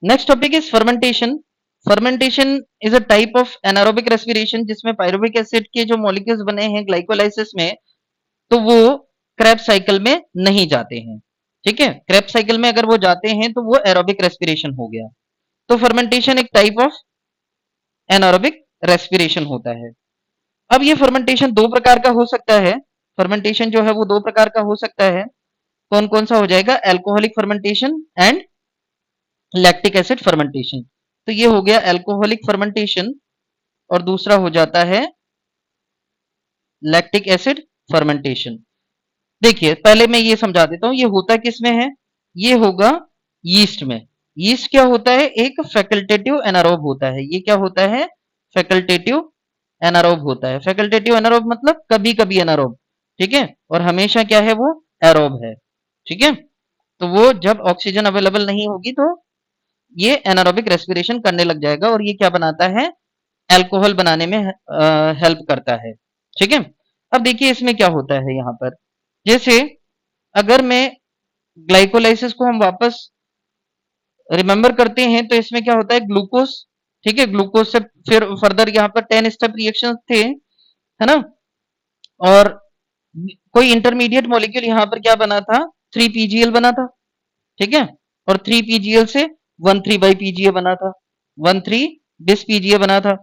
Next topic is fermentation. Fermentation is a type of anaerobic respiration जिसमें pyruvic acid के जो molecules बने हैं ग्लाइकोलाइसिस में, तो वो क्रेब्स साइकिल में नहीं जाते हैं। ठीक है, क्रेब्स साइकिल में अगर वो जाते हैं तो वो एरोबिक रेस्पिरेशन हो गया। तो फर्मेंटेशन एक टाइप ऑफ एनारोबिक रेस्पिरेशन होता है। अब ये फर्मेंटेशन दो प्रकार का हो सकता है। फर्मेंटेशन जो है वो दो प्रकार का हो सकता है। कौन कौन सा हो जाएगा? Alcoholic fermentation and lactic acid fermentation. तो ये हो गया अल्कोहलिक फर्मेंटेशन और दूसरा हो जाता है लैक्टिक एसिड फर्मेंटेशन। देखिए पहले मैं ये समझा देता हूं ये होता किस में है। ये होगा यीस्ट में। यीस्ट क्या होता है? एक फैकल्टेटिव एनारोब होता है। ये क्या होता है? फैकल्टेटिव एनारोब होता है। फैकल्टेटिव एनारोब मतलब कभी कभी एनारोब। ठीक है, और हमेशा क्या है? वो एरोब है। ठीक है, तो वो जब ऑक्सीजन अवेलेबल नहीं होगी तो ये एनारोबिक रेस्पिरेशन करने लग जाएगा और ये क्या बनाता है? अल्कोहल बनाने में हेल्प करता है। ठीक है, अब देखिए इसमें क्या होता है यहां पर। जैसे अगर मैं ग्लाइकोलाइसिस को हम वापस रिमेंबर करते हैं तो इसमें क्या होता है? ग्लूकोज। ठीक है, ग्लूकोज से फिर फर्दर यहाँ पर 10 स्टेप रिएक्शन थे, है ना। और कोई इंटरमीडिएट मॉलिक्यूल यहाँ पर क्या बना था? 3 PGL बना था। ठीक है, और 3 PGL से 1,3-BiPGA बना था। 1,3-bis-PGA बना था।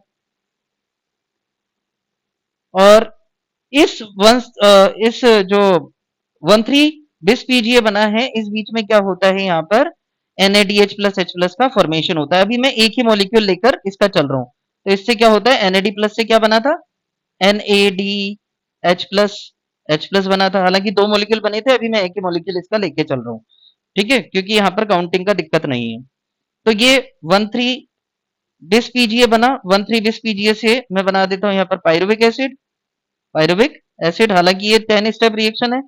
और इस जो 1,3-bis-PGA बना है, इस बीच में क्या होता है? यहाँ पर NADH+H+ का फॉर्मेशन होता है। अभी मैं एक ही मॉलिक्यूल लेकर इसका चल रहा हूं, तो इससे क्या होता है? NAD+ से क्या बना था? NADH+H+ बना था। हालांकि दो मॉलिक्यूल बने थे, अभी मैं एक ही मॉलिक्यूल इसका लेके चल रहा हूँ। ठीक है, क्योंकि यहाँ पर काउंटिंग का दिक्कत नहीं है। तो ये 1,3-bis-PGA बना। 1,3-bis-PGA से मैं बना देता हूँ यहाँ पर पायरुविक एसिड। पायरुविक एसिड, हालांकि ये 10 स्टेप रिएक्शन है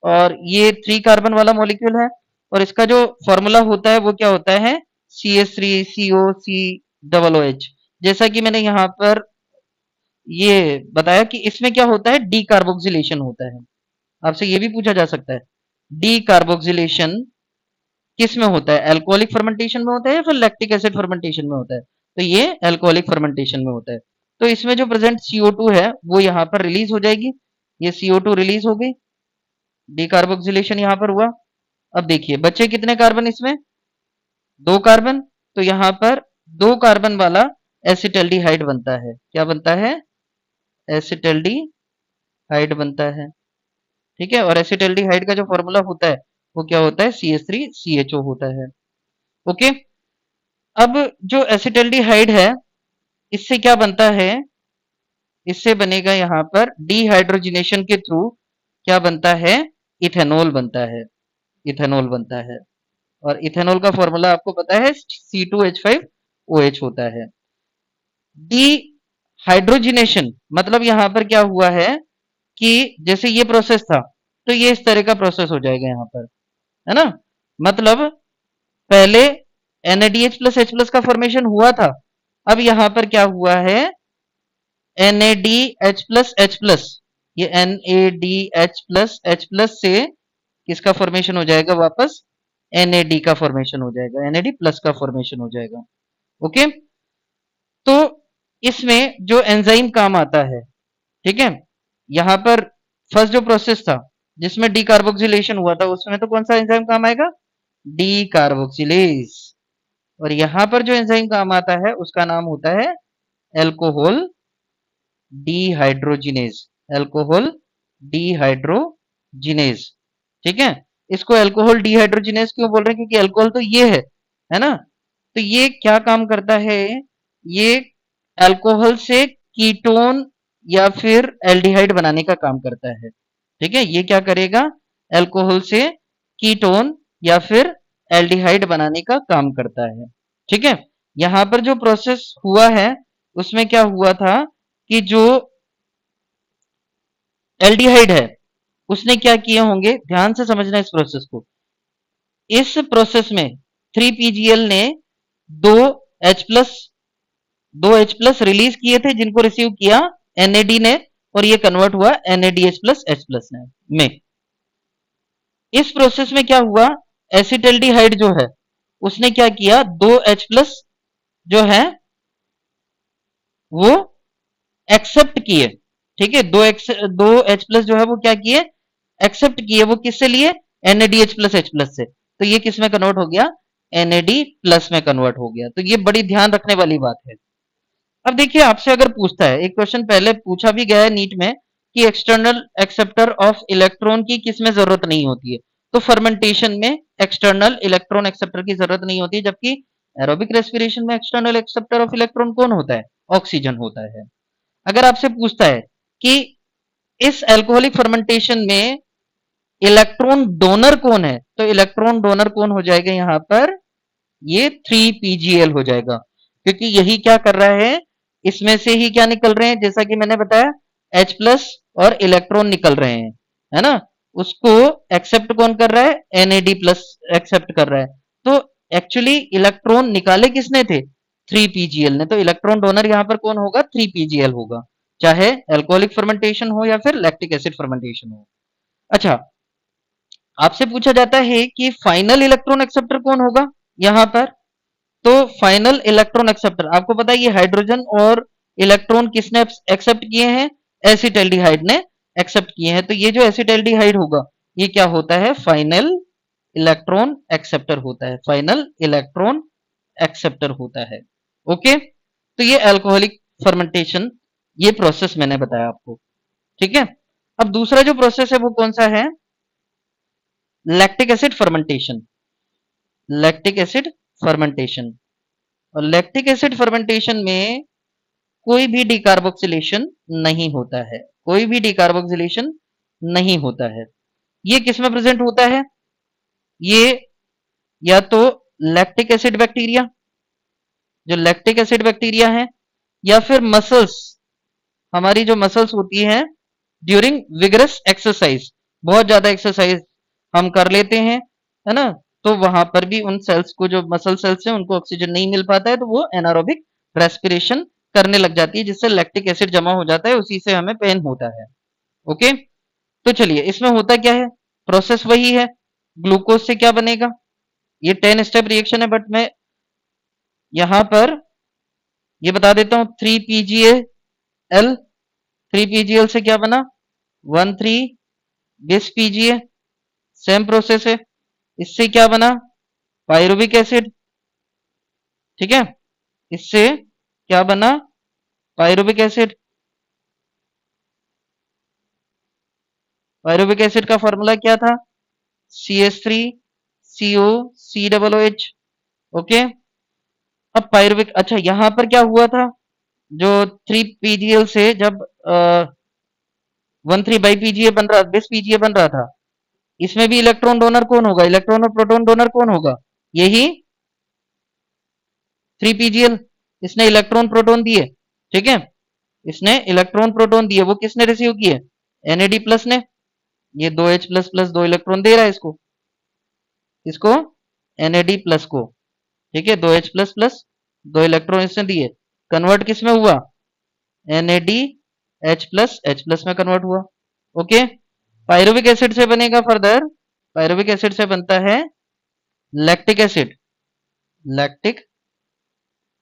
और ये 3 कार्बन वाला मॉलिक्यूल है। और इसका जो फॉर्मूला होता है वो क्या होता है? CH3COC OOH। जैसा कि मैंने यहाँ पर ये बताया कि इसमें क्या होता है? डी कार्बोक्सिलेशन होता है। आपसे ये भी पूछा जा सकता है, डी कार्बोक्सिलेशन किस में होता है? अल्कोहलिक फर्मेंटेशन में होता है या फिर लैक्टिक एसिड फर्मेंटेशन में होता है? तो ये अल्कोहलिक फर्मेंटेशन में होता है। तो इसमें जो प्रेजेंट CO2 है वो यहाँ पर रिलीज हो जाएगी। ये CO2 रिलीज हो गई, डीकार्बोक्सिलेशन यहाँ पर हुआ। अब देखिए बचे कितने कार्बन इसमें? 2 कार्बन। तो यहाँ पर 2 कार्बन वाला एसिटल्डिहाइड बनता है। क्या बनता है? एसिटल्डिहाइड बनता है। ठीक है, और एसिटल्डिहाइड का जो फॉर्मूला होता है वो क्या होता है? CH3CHO होता है। ओके, अब जो एसिटल्डिहाइड है इससे क्या बनता है? इससे बनेगा यहाँ पर डिहाइड्रोजिनेशन के थ्रू क्या बनता है? इथेनॉल बनता है। इथेनॉल बनता है, और इथेनॉल का फॉर्मूला आपको पता है C2H5OH होता है। डिहाइड्रोजिनेशन मतलब यहाँ पर क्या हुआ है कि जैसे ये प्रोसेस था तो ये इस तरह का प्रोसेस हो जाएगा यहाँ पर, है ना। मतलब पहले NADH+H+ का फॉर्मेशन हुआ था, अब यहाँ पर क्या हुआ है? NADH+H+, ये NADH+H+ से किसका फॉर्मेशन हो जाएगा? वापस NAD का फॉर्मेशन हो जाएगा, NAD+ का फॉर्मेशन हो जाएगा। ओके, तो इसमें जो एंजाइम काम आता है, ठीक है, यहाँ पर फर्स्ट जो प्रोसेस था जिसमें डीकार्बोक्सिलेशन हुआ था उसमें तो कौन सा एंजाइम काम आएगा? D carboxylase. और यहां पर जो एंजाइम काम आता है उसका नाम होता है एल्कोहल डिहाइड्रोजिनेज। Alcohol dehydrogenase. ठीक है, इसको एल्कोहल डिहाइड्रोजिनेज क्यों बोल रहे हैं? क्योंकि अल्कोहल तो ये है ना। तो ये क्या काम करता है? ये अल्कोहल से कीटोन या फिर एल्डिहाइड बनाने का काम करता है। ठीक है, ये क्या करेगा? अल्कोहल से कीटोन या फिर एल्डिहाइड बनाने का काम करता है। ठीक है, यहां पर जो प्रोसेस हुआ है उसमें क्या हुआ था कि जो एल्डिहाइड है उसने क्या किए होंगे? ध्यान से समझना इस प्रोसेस को। इस प्रोसेस में 3 PGL ने दो H+ 2H+ रिलीज किए थे जिनको रिसीव किया NAD ने, और ये कन्वर्ट हुआ NADH+H+ में। इस प्रोसेस में क्या हुआ? एसिटल्डिहाइड जो है उसने क्या किया, दो H प्लस जो है वो एक्सेप्ट किए। ठीक है, दो H प्लस जो है वो क्या किए, एक्सेप्ट किए। वो किससे लिए, NADH प्लस H प्लस से। तो ये किस में कन्वर्ट हो गया, NAD प्लस में कन्वर्ट हो गया। तो ये बड़ी ध्यान रखने वाली बात है। अब देखिए आपसे अगर पूछता है, एक क्वेश्चन पहले पूछा भी गया है नीट में कि एक्सटर्नल एक्सेप्टर ऑफ इलेक्ट्रॉन की किसमें जरूरत नहीं होती है, तो फर्मेंटेशन में एक्सटर्नल इलेक्ट्रॉन एक्सेप्टर की जरूरत नहीं होती है, जबकि एरोबिक रेस्पिरेशन में एक्सटर्नल एक्सेप्टर ऑफ इलेक्ट्रॉन कौन होता है, ऑक्सीजन होता है। अगर आपसे पूछता है कि इस एल्कोहलिक फर्मेंटेशन में इलेक्ट्रॉन डोनर कौन है, तो इलेक्ट्रॉन डोनर कौन हो जाएगा यहां पर, ये 3 PgL हो जाएगा। क्योंकि यही क्या कर रहा है, इसमें से ही क्या निकल रहे हैं, जैसा कि मैंने बताया H प्लस और इलेक्ट्रॉन निकल रहे हैं, है ना। उसको एक्सेप्ट कौन कर रहा है, NAD प्लस एक्सेप्ट कर रहा है। तो एक्चुअली इलेक्ट्रॉन निकाले किसने थे, 3 PgL ने। तो इलेक्ट्रॉन डोनर यहां पर कौन होगा, 3 PgL होगा, चाहे एल्कोहलिक फर्मेंटेशन हो या फिर लैक्टिक एसिड फर्मेंटेशन हो। अच्छा, आपसे पूछा जाता है कि फाइनल इलेक्ट्रॉन एक्सेप्टर कौन होगा यहां पर। तो फाइनल इलेक्ट्रॉन एक्सेप्टर आपको पता है, ये हाइड्रोजन और इलेक्ट्रॉन किसने एक्सेप्ट किए हैं, एसिटाल्डिहाइड ने एक्सेप्ट किए हैं। तो ये जो एसिटाल्डिहाइड होगा ये क्या होता है, फाइनल इलेक्ट्रॉन एक्सेप्टर होता है, फाइनल इलेक्ट्रॉन एक्सेप्टर होता है। ओके, तो ये अल्कोहलिक फर्मेंटेशन, ये प्रोसेस मैंने बताया आपको। ठीक है, अब दूसरा जो प्रोसेस है वो कौन सा है, lactic acid fermentation. Lactic acid fermentation, और लैक्टिक एसिड फर्मेंटेशन में कोई भी डिकार्बोक्सिलेशन नहीं होता है, कोई भी डिकार्बोक्सिलेशन नहीं होता है। ये किसमें प्रेजेंट होता है, ये या तो लैक्टिक एसिड बैक्टीरिया, जो लैक्टिक एसिड बैक्टीरिया है, या फिर मसल्स, हमारी जो मसल्स होती हैं ड्यूरिंग विगरस एक्सरसाइज, बहुत ज्यादा एक्सरसाइज हम कर लेते हैं, है ना। तो वहां पर भी उन सेल्स को, जो मसल सेल्स हैं, उनको ऑक्सीजन नहीं मिल पाता है, तो वो एनारोबिक रेस्पिरेशन करने लग जाती है, जिससे लैक्टिक एसिड जमा हो जाता है, उसी से हमें पेन होता है। ओके, तो चलिए इसमें होता क्या है, प्रोसेस वही है। ग्लूकोज से क्या बनेगा, ये 10 स्टेप रिएक्शन है, बट मैं यहां पर ये बता देता हूं, 3 PgAl, 3 PgL से क्या बना, 1,3 bis PgA, सेम प्रोसेस है। इससे क्या बना, पायरुविक एसिड। ठीक है, इससे क्या बना, पायरुविक एसिड। पायरुविक एसिड का फॉर्मूला क्या था, CH3COCOOH। ओके, अब पायरुविक, अच्छा यहां पर क्या हुआ था, जो 3 PgL से जब 1,3 बाई PgA बन रहा, बिस PgA बन रहा था, इसमें भी इलेक्ट्रॉन डोनर कौन होगा, इलेक्ट्रॉन और प्रोटॉन डोनर कौन होगा, यही 3 PgL। इसने इलेक्ट्रॉन प्रोटॉन दिए, ठीक है, इसने इलेक्ट्रॉन प्रोटॉन दिए, वो किसने रिसीव किए, NAD प्लस ने। ये 2H प्लस प्लस 2 इलेक्ट्रॉन दे रहा है इसको, इसको NAD प्लस को। ठीक है, 2H प्लस प्लस 2 इलेक्ट्रॉन इसने दिए, कन्वर्ट किस में हुआ, NADH प्लस H प्लस में कन्वर्ट हुआ। ओके, पायरुविक एसिड से बनेगा फर्दर, पायरुविक एसिड से बनता है लैक्टिक एसिड, लैक्टिक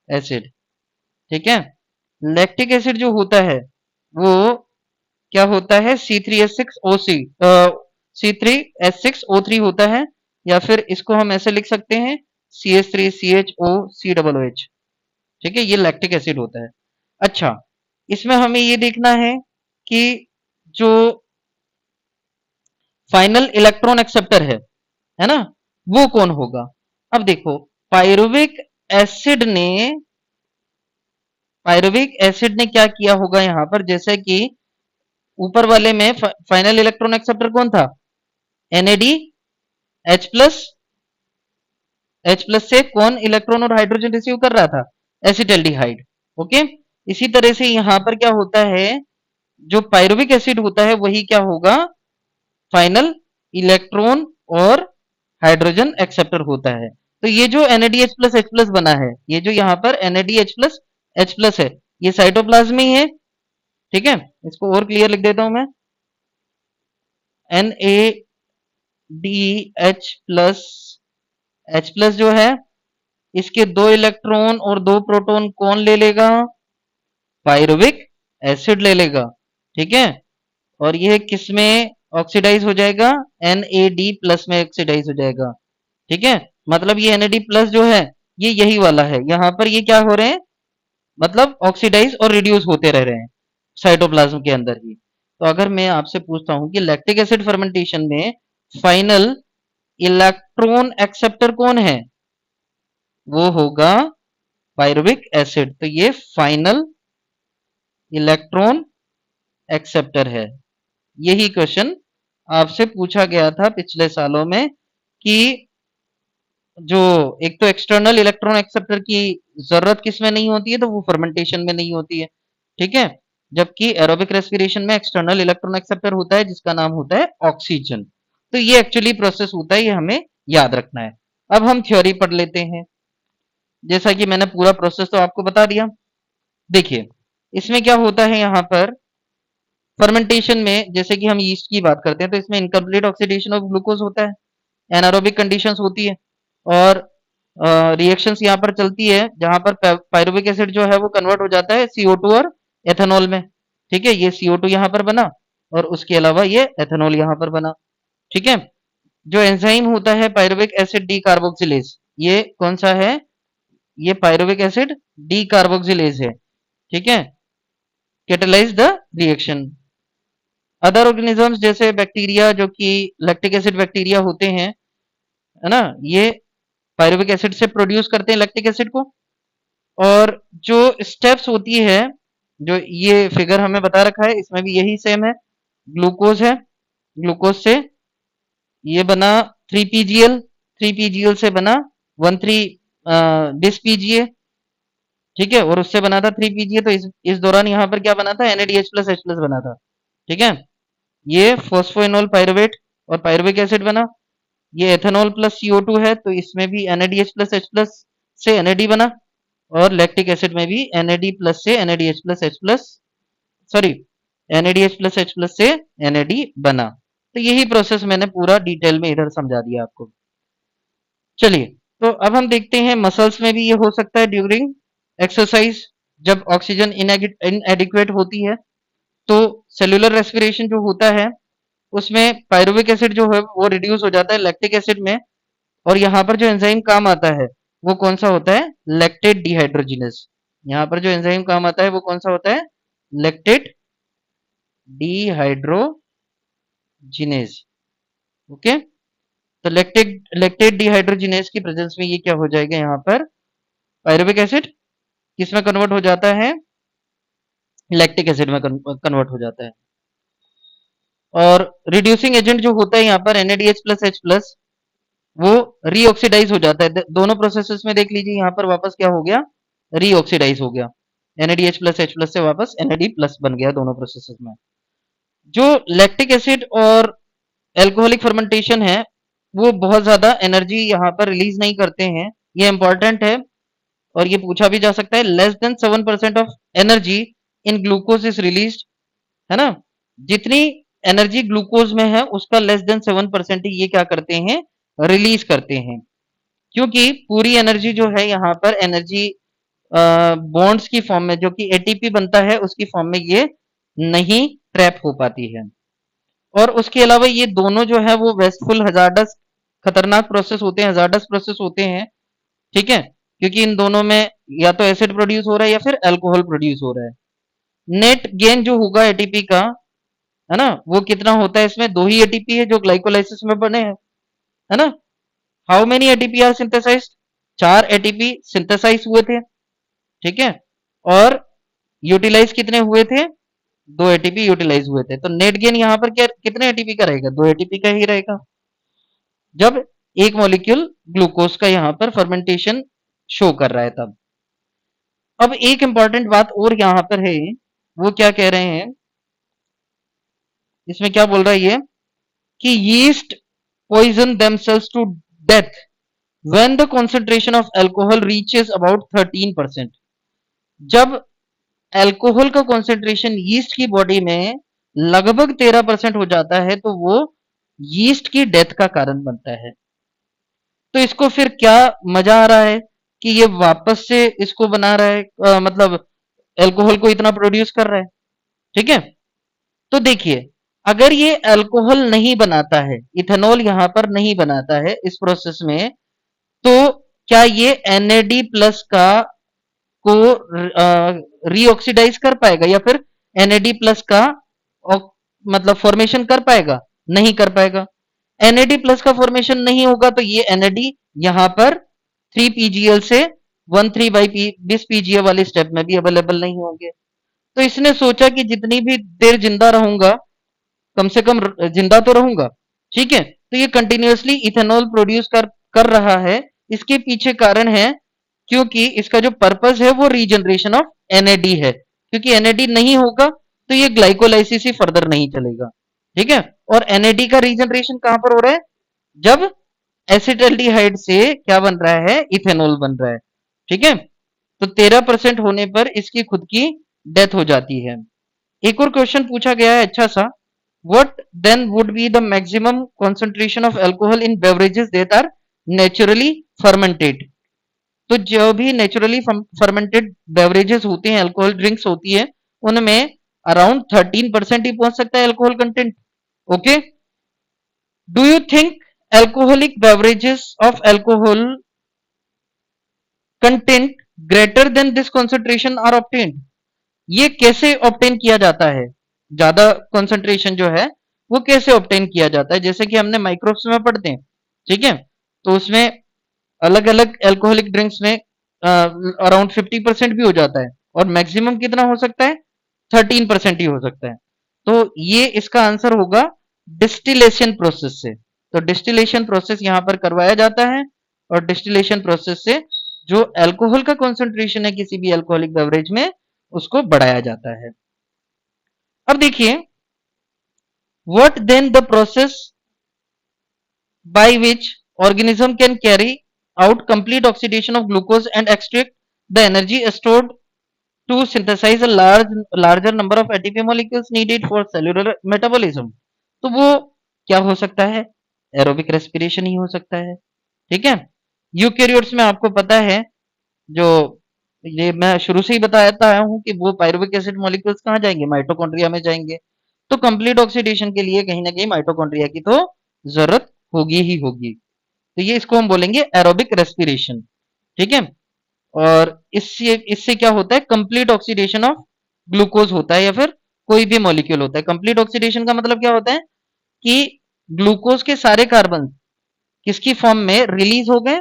एसिड। ठीक है, लैक्टिक एसिड जो होता है वो क्या होता है, C3H6OC, C3H6O3 होता है, या फिर इसको हम ऐसे लिख सकते हैं CH3CHOCOOH। ठीक है, ये लैक्टिक एसिड होता है। अच्छा, इसमें हमें ये देखना है कि जो फाइनल इलेक्ट्रॉन एक्सेप्टर है ना, वो कौन होगा। अब देखो, पायरुविक एसिड ने पायरुविक एसिड ने क्या किया होगा यहां पर, जैसे कि ऊपर वाले में फाइनल इलेक्ट्रॉन एक्सेप्टर कौन था, NAD H plus, H plus से कौन इलेक्ट्रॉन और हाइड्रोजन रिसीव कर रहा था, एसिटाल्डिहाइड। ओके, इसी तरह से यहां पर क्या होता है, जो पायरुविक एसिड होता है वही क्या होगा, फाइनल इलेक्ट्रॉन और हाइड्रोजन एक्सेप्टर होता है। तो ये जो NADH प्लस H प्लस बना है, ये जो यहाँ पर NADH प्लस H प्लस है, ये साइटोप्लाज्म में ही है। ठीक है, इसको और क्लियर लिख देता हूं मैं, NADH प्लस H प्लस जो है इसके 2 इलेक्ट्रॉन और 2 प्रोटॉन कौन ले लेगा? पायरुविक एसिड ले लेगा, ठीक है। और यह किस में ऑक्सीडाइज हो जाएगा? NAD+ में ऑक्सीडाइज हो जाएगा, ठीक है। मतलब ये NAD+ जो है ये यही वाला है, यहां पर ये क्या हो रहे हैं, मतलब ऑक्सीडाइज और रिड्यूस होते रह रहे हैं साइटोप्लाज्म के अंदर ही। तो अगर मैं आपसे पूछता हूं कि लैक्टिक एसिड फर्मेंटेशन में फाइनल इलेक्ट्रॉन एक्सेप्टर कौन है? वो होगा पायरुविक एसिड। तो ये फाइनल इलेक्ट्रॉन एक्सेप्टर है। यही क्वेश्चन आपसे पूछा गया था पिछले सालों में कि जो एक तो एक्सटर्नल इलेक्ट्रॉन एक्सेप्टर की जरूरत किस में नहीं होती है, तो वो फर्मेंटेशन में नहीं होती है, ठीक है। जबकि एरोबिक रेस्पिरेशन में एक्सटर्नल इलेक्ट्रॉन एक्सेप्टर होता है जिसका नाम होता है ऑक्सीजन। तो ये एक्चुअली प्रोसेस होता है, ये हमें याद रखना है। अब हम थ्योरी पढ़ लेते हैं। जैसा कि मैंने पूरा प्रोसेस तो आपको बता दिया। देखिए इसमें क्या होता है, यहाँ पर फर्मेंटेशन में जैसे कि हम यीस्ट की बात करते हैं तो इसमें इनकम्प्लीट ऑक्सीडेशन ऑफ ग्लूकोज होता है, एनारोबिक कंडीशंस होती है, और रिएक्शंस यहाँ पर चलती है जहां पर पायरुविक एसिड जो है वो कन्वर्ट हो जाता है CO2 और एथेनॉल में, ठीक है। ये CO2 यहाँ पर बना और उसके अलावा ये एथेनॉल यहाँ पर बना, ठीक है। जो एंजाइम होता है पायरुविक एसिड डी कार्बोक्सिलेज, ये कौन सा है? ये पायरुविक एसिड डी कार्बोक्सिलेज है, ठीक है। Catalyse the reaction. Other organisms जैसे बैक्टीरिया जो कि लैक्टिक एसिड बैक्टीरिया होते हैं, है ना, ये पायरुविक एसिड से प्रोड्यूस करते हैं लैक्टिक एसिड को। और जो स्टेप्स होती है, जो ये फिगर हमें बता रखा है इसमें भी यही सेम है। ग्लूकोज है, ग्लूकोज से ये बना 3PGL, 3PGL से बना 13 बिस PGA, ठीक है। और उससे बना था 3PGA। तो इस दौरान यहाँ पर क्या बना था? NADH+H+ बना था, ठीक है। ये फॉस्फोइनोल पायरुवेट और पायरुविक एसिड बना। ये एथेनॉल प्लस CO2 है तो इसमें भी NADH+H+ से NAD बना, और लैक्टिक एसिड में भी NAD+ से NADH+H+, सॉरी, NADH+H+ से NAD बना। तो यही प्रोसेस मैंने पूरा डिटेल में इधर समझा दिया आपको। चलिए, तो अब हम देखते हैं मसल्स में भी ये हो सकता है ड्यूरिंग एक्सरसाइज, जब ऑक्सीजन इनएडिक्वेट होती है। तो सेलुलर रेस्पिरेशन जो होता है उसमें पायरुविक एसिड जो है वो रिड्यूस हो जाता है लैक्टिक एसिड में, और यहाँ पर जो एंजाइम काम आता है वो कौन सा होता है? Lactate dehydrogenase. यहाँ पर जो एंजाइम काम आता है वो कौन सा होता है? Lactate dehydrogenase, okay. तो लैक्टेट डिहाइड्रोजिनेज की प्रेजेंस में ये क्या हो जाएगा, यहाँ पर पायरुविक एसिड किस में कन्वर्ट हो जाता है? लैक्टिक एसिड में कन्वर्ट हो जाता है। और रिड्यूसिंग एजेंट जो होता है यहाँ पर NADH+H+, वो रीऑक्सीडाइज हो जाता है। दोनों प्रोसेसेस में देख लीजिए, यहाँ पर वापस क्या हो गया? रीऑक्सीडाइज हो गया। NADH+H+ से वापस NAD+ बन गया दोनों प्रोसेसेस में। जो लैक्टिक एसिड और एल्कोहलिक फर्मेंटेशन है वो बहुत ज्यादा एनर्जी यहाँ पर रिलीज नहीं करते हैं, ये इंपॉर्टेंट है। और ये पूछा भी जा सकता है, less than 7% of energy in glucose is release, है ना। जितनी एनर्जी ग्लूकोज में है उसका लेस देन 7% ही ये क्या करते हैं? रिलीज करते हैं। क्योंकि पूरी एनर्जी जो है यहाँ पर एनर्जी बॉन्ड्स की फॉर्म में, जो कि ATP बनता है उसकी फॉर्म में ये नहीं ट्रैप हो पाती है। और उसके अलावा ये दोनों जो है वो वेस्टफुल हजार्डस खतरनाक प्रोसेस होते हैं, हजार्डस प्रोसेस होते हैं, ठीक है। क्योंकि इन दोनों में या तो एसिड प्रोड्यूस हो रहा है या फिर अल्कोहल प्रोड्यूस हो रहा है। नेट गेन जो होगा एटीपी का, है ना, वो कितना होता है? इसमें 2 ही एटीपी है जो ग्लाइकोलाइसिस में बने हैं, है ना। How many ATP are synthesized? 4 ATP synthesize हुए थे, ठीक है। और यूटिलाइज कितने हुए थे? 2 एटीपी यूटिलाइज हुए थे। तो नेट गेन यहाँ पर क्या कितने एटीपी का रहेगा? 2 एटीपी का ही रहेगा, जब एक मॉलिक्यूल ग्लूकोज का यहाँ पर फर्मेंटेशन शो कर रहा है तब। अब एक इंपॉर्टेंट बात और यहाँ पर है, वो क्या कह रहे हैं, इसमें क्या बोल रहा है ये कि yeast poison themselves to death when the concentration of alcohol reaches about 13%। जब अल्कोहल का कॉन्सेंट्रेशन यीस्ट की बॉडी में लगभग 13% हो जाता है तो वो यीस्ट की डेथ का कारण बनता है। तो इसको फिर क्या मजा आ रहा है कि ये वापस से इसको बना रहा है, मतलब अल्कोहल को इतना प्रोड्यूस कर रहा है। ठीक है, तो देखिए, अगर ये अल्कोहल नहीं बनाता है, इथेनॉल यहां पर नहीं बनाता है इस प्रोसेस में, तो क्या ये NAD प्लस का को रीऑक्सीडाइज कर पाएगा, या फिर NAD प्लस का मतलब फॉर्मेशन कर पाएगा? नहीं कर पाएगा। NAD प्लस का फॉर्मेशन नहीं होगा तो ये NAD यहां पर 3 PgL से 1,3/20 PgA वाले स्टेप में भी अवेलेबल नहीं होंगे। तो इसने सोचा कि जितनी भी देर जिंदा रहूंगा, कम से कम जिंदा तो रहूंगा। ठीक है, तो ये कंटिन्यूअसली इथेनॉल प्रोड्यूस कर रहा है। इसके पीछे कारण है क्योंकि इसका जो पर्पस है वो रीजनरेशन ऑफ NAD है, क्योंकि NAD नहीं होगा तो ये ग्लाइकोलाइसिस ही फर्दर नहीं चलेगा। ठीक है, और NAD का रीजनरेशन कहां पर हो रहा है? जब एसिटल्डिहाइड से क्या बन रहा है? इथेनॉल बन रहा है। ठीक है, तो 13% होने पर इसकी खुद की डेथ हो जाती है। एक और क्वेश्चन पूछा गया है अच्छा सा, what then would be the maximum concentration of alcohol in beverages that are naturally fermented? तो जो भी नेचुरली फर्मेंटेड बेवरेजेस होते हैं, अल्कोहल ड्रिंक्स होती है, उनमें अराउंड 13% ही पहुंच सकता है alcohol content. Okay, do you think alcoholic beverages of alcohol content greater than this concentration are obtained? ये कैसे ऑब्टेन किया जाता है? ज्यादा कॉन्सेंट्रेशन जो है वो कैसे ऑब्टेन किया जाता है? जैसे कि हमने माइक्रोब्स में पढ़ते हैं। ठीक है, तो उसमें अलग अलग एल्कोहलिक ड्रिंक्स में अराउंड 50% भी हो जाता है, और मैक्सिमम कितना हो सकता है? 13% ही हो सकता है। तो ये इसका आंसर होगा डिस्टिलेशन प्रोसेस से। तो डिस्टिलेशन प्रोसेस यहां पर करवाया जाता है, और डिस्टिलेशन प्रोसेस से जो अल्कोहल का कॉन्सेंट्रेशन है किसी भी अल्कोहलिक बेवरेज में, उसको बढ़ाया जाता है। अब देखिए, what then the process by which organism can carry out complete oxidation of glucose and extract the energy stored to synthesize a larger number of ATP molecules needed for cellular metabolism? तो वो क्या हो सकता है? Aerobic respiration ही हो सकता है। ठीक है, यूकैरियोट्स में आपको पता है, जो ये मैं शुरू से ही बताता आया हूं कि वो पायरुविक एसिड मॉलिक्यूल्स कहाँ जाएंगे? माइटोकॉन्ड्रिया में जाएंगे। तो कंप्लीट ऑक्सीडेशन के लिए कहीं ना कहीं माइटोकॉन्ड्रिया की तो जरूरत होगी ही होगी। तो ये इसको हम बोलेंगे एरोबिक रेस्पिरेशन। ठीक है, और इससे इससे क्या होता है? कंप्लीट ऑक्सीडेशन ऑफ ग्लूकोज होता है, या फिर कोई भी मॉलिक्यूल होता है। कंप्लीट ऑक्सीडेशन का मतलब क्या होता है? कि ग्लूकोज के सारे कार्बन किसकी फॉर्म में रिलीज हो गए?